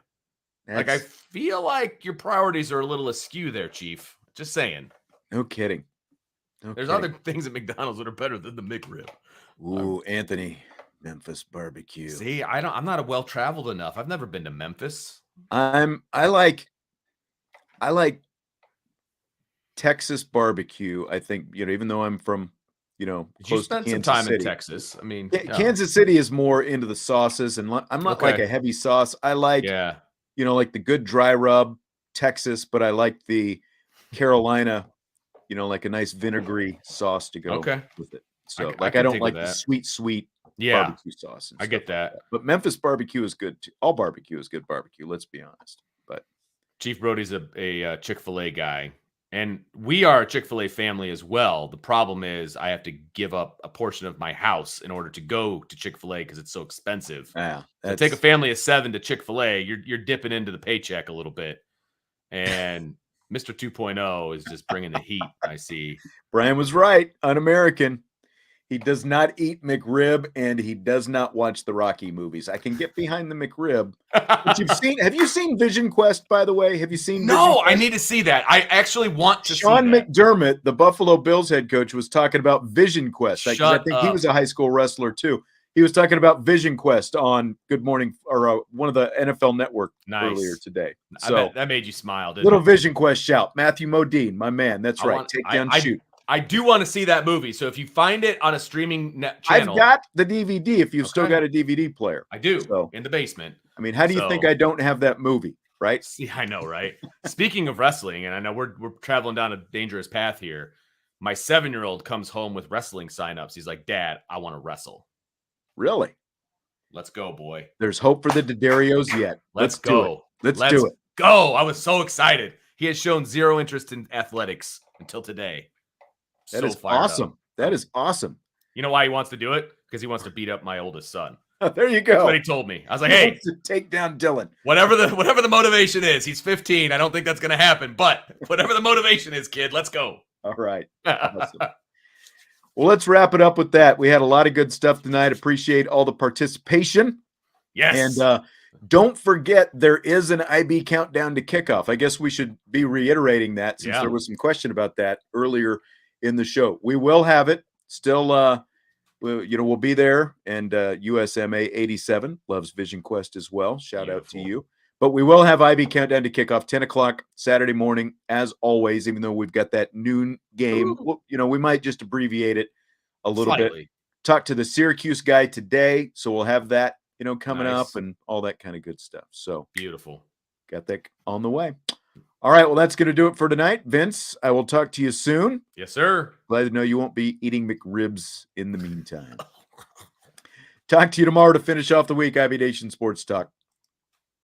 Like, I feel like your priorities are a little askew there, Chief. Just saying. No kidding. There's other things at McDonald's that are better than the McRib. Ooh, Anthony, Memphis barbecue. See, I'm not well-traveled enough. I've never been to Memphis. I like Texas barbecue. I think, even though I'm from, close to Kansas some time City. in Texas. I mean, Kansas City is more into the sauces, and I'm not like a heavy sauce. I like, like the good dry rub Texas, but I like the Carolina, like a nice vinegary sauce to go with it. So I don't like the sweet barbecue sauce. I get that. But Memphis barbecue is good too. All barbecue is good barbecue. Let's be honest. But Chief Brody's a Chick-fil-A guy. And we are a Chick-fil-A family as well. The problem is I have to give up a portion of my house in order to go to Chick-fil-A because it's so expensive. Yeah, so take a family of 7 to Chick-fil-A, you're dipping into the paycheck a little bit. And Mr. 2.0 is just bringing the heat, I see. Brian was right. Un-American. He does not eat McRib, and he does not watch the Rocky movies. I can get behind the McRib. But have you seen Vision Quest, by the way? Have you seen No, I need to see that. I actually want to see that. Sean McDermott, the Buffalo Bills head coach, was talking about Vision Quest. I think he was a high school wrestler, too. He was talking about Vision Quest on Good Morning, or one of the NFL Network earlier today. So I bet that made you smile, didn't little it? Vision Quest shout. Matthew Modine, my man. That's right. Take down, shoot. I do want to see that movie. So if you find it on a streaming net channel. I've got the DVD if you've still got a DVD player. I do, in the basement. I mean, how do you think I don't have that movie, right? See, I know, right? Speaking of wrestling, and I know we're traveling down a dangerous path here. My 7-year-old comes home with wrestling signups. He's like, Dad, I want to wrestle. Really? Let's go, boy. There's hope for the D'Adarios yet. Let's go. Let's do it. Go. I was so excited. He has shown zero interest in athletics until today. That is awesome. That is awesome. You know why he wants to do it? Because he wants to beat up my oldest son. There you go. That's what he told me. I was like, hey, to take down Dylan. Whatever the motivation is, he's 15. I don't think that's going to happen. But whatever the motivation is, kid, let's go. All right. Awesome. Well, let's wrap it up with that. We had a lot of good stuff tonight. Appreciate all the participation. Yes. And don't forget, there is an IB countdown to kickoff. I guess we should be reiterating that since there was some question about that earlier in the show. We will have it still. We'll be there, and USMA 87 loves Vision Quest as well. Shout out to you. But we will have IB countdown to kickoff 10 o'clock Saturday morning, as always. Even though we've got that noon game, we might just abbreviate it a little bit. Talk to the Syracuse guy today, so we'll have that coming up and all that kind of good stuff. So beautiful. Got that on the way. All right, well, that's going to do it for tonight. Vince, I will talk to you soon. Yes, sir. Glad to know you won't be eating McRibs in the meantime. Talk to you tomorrow to finish off the week. IB Nation Sports Talk.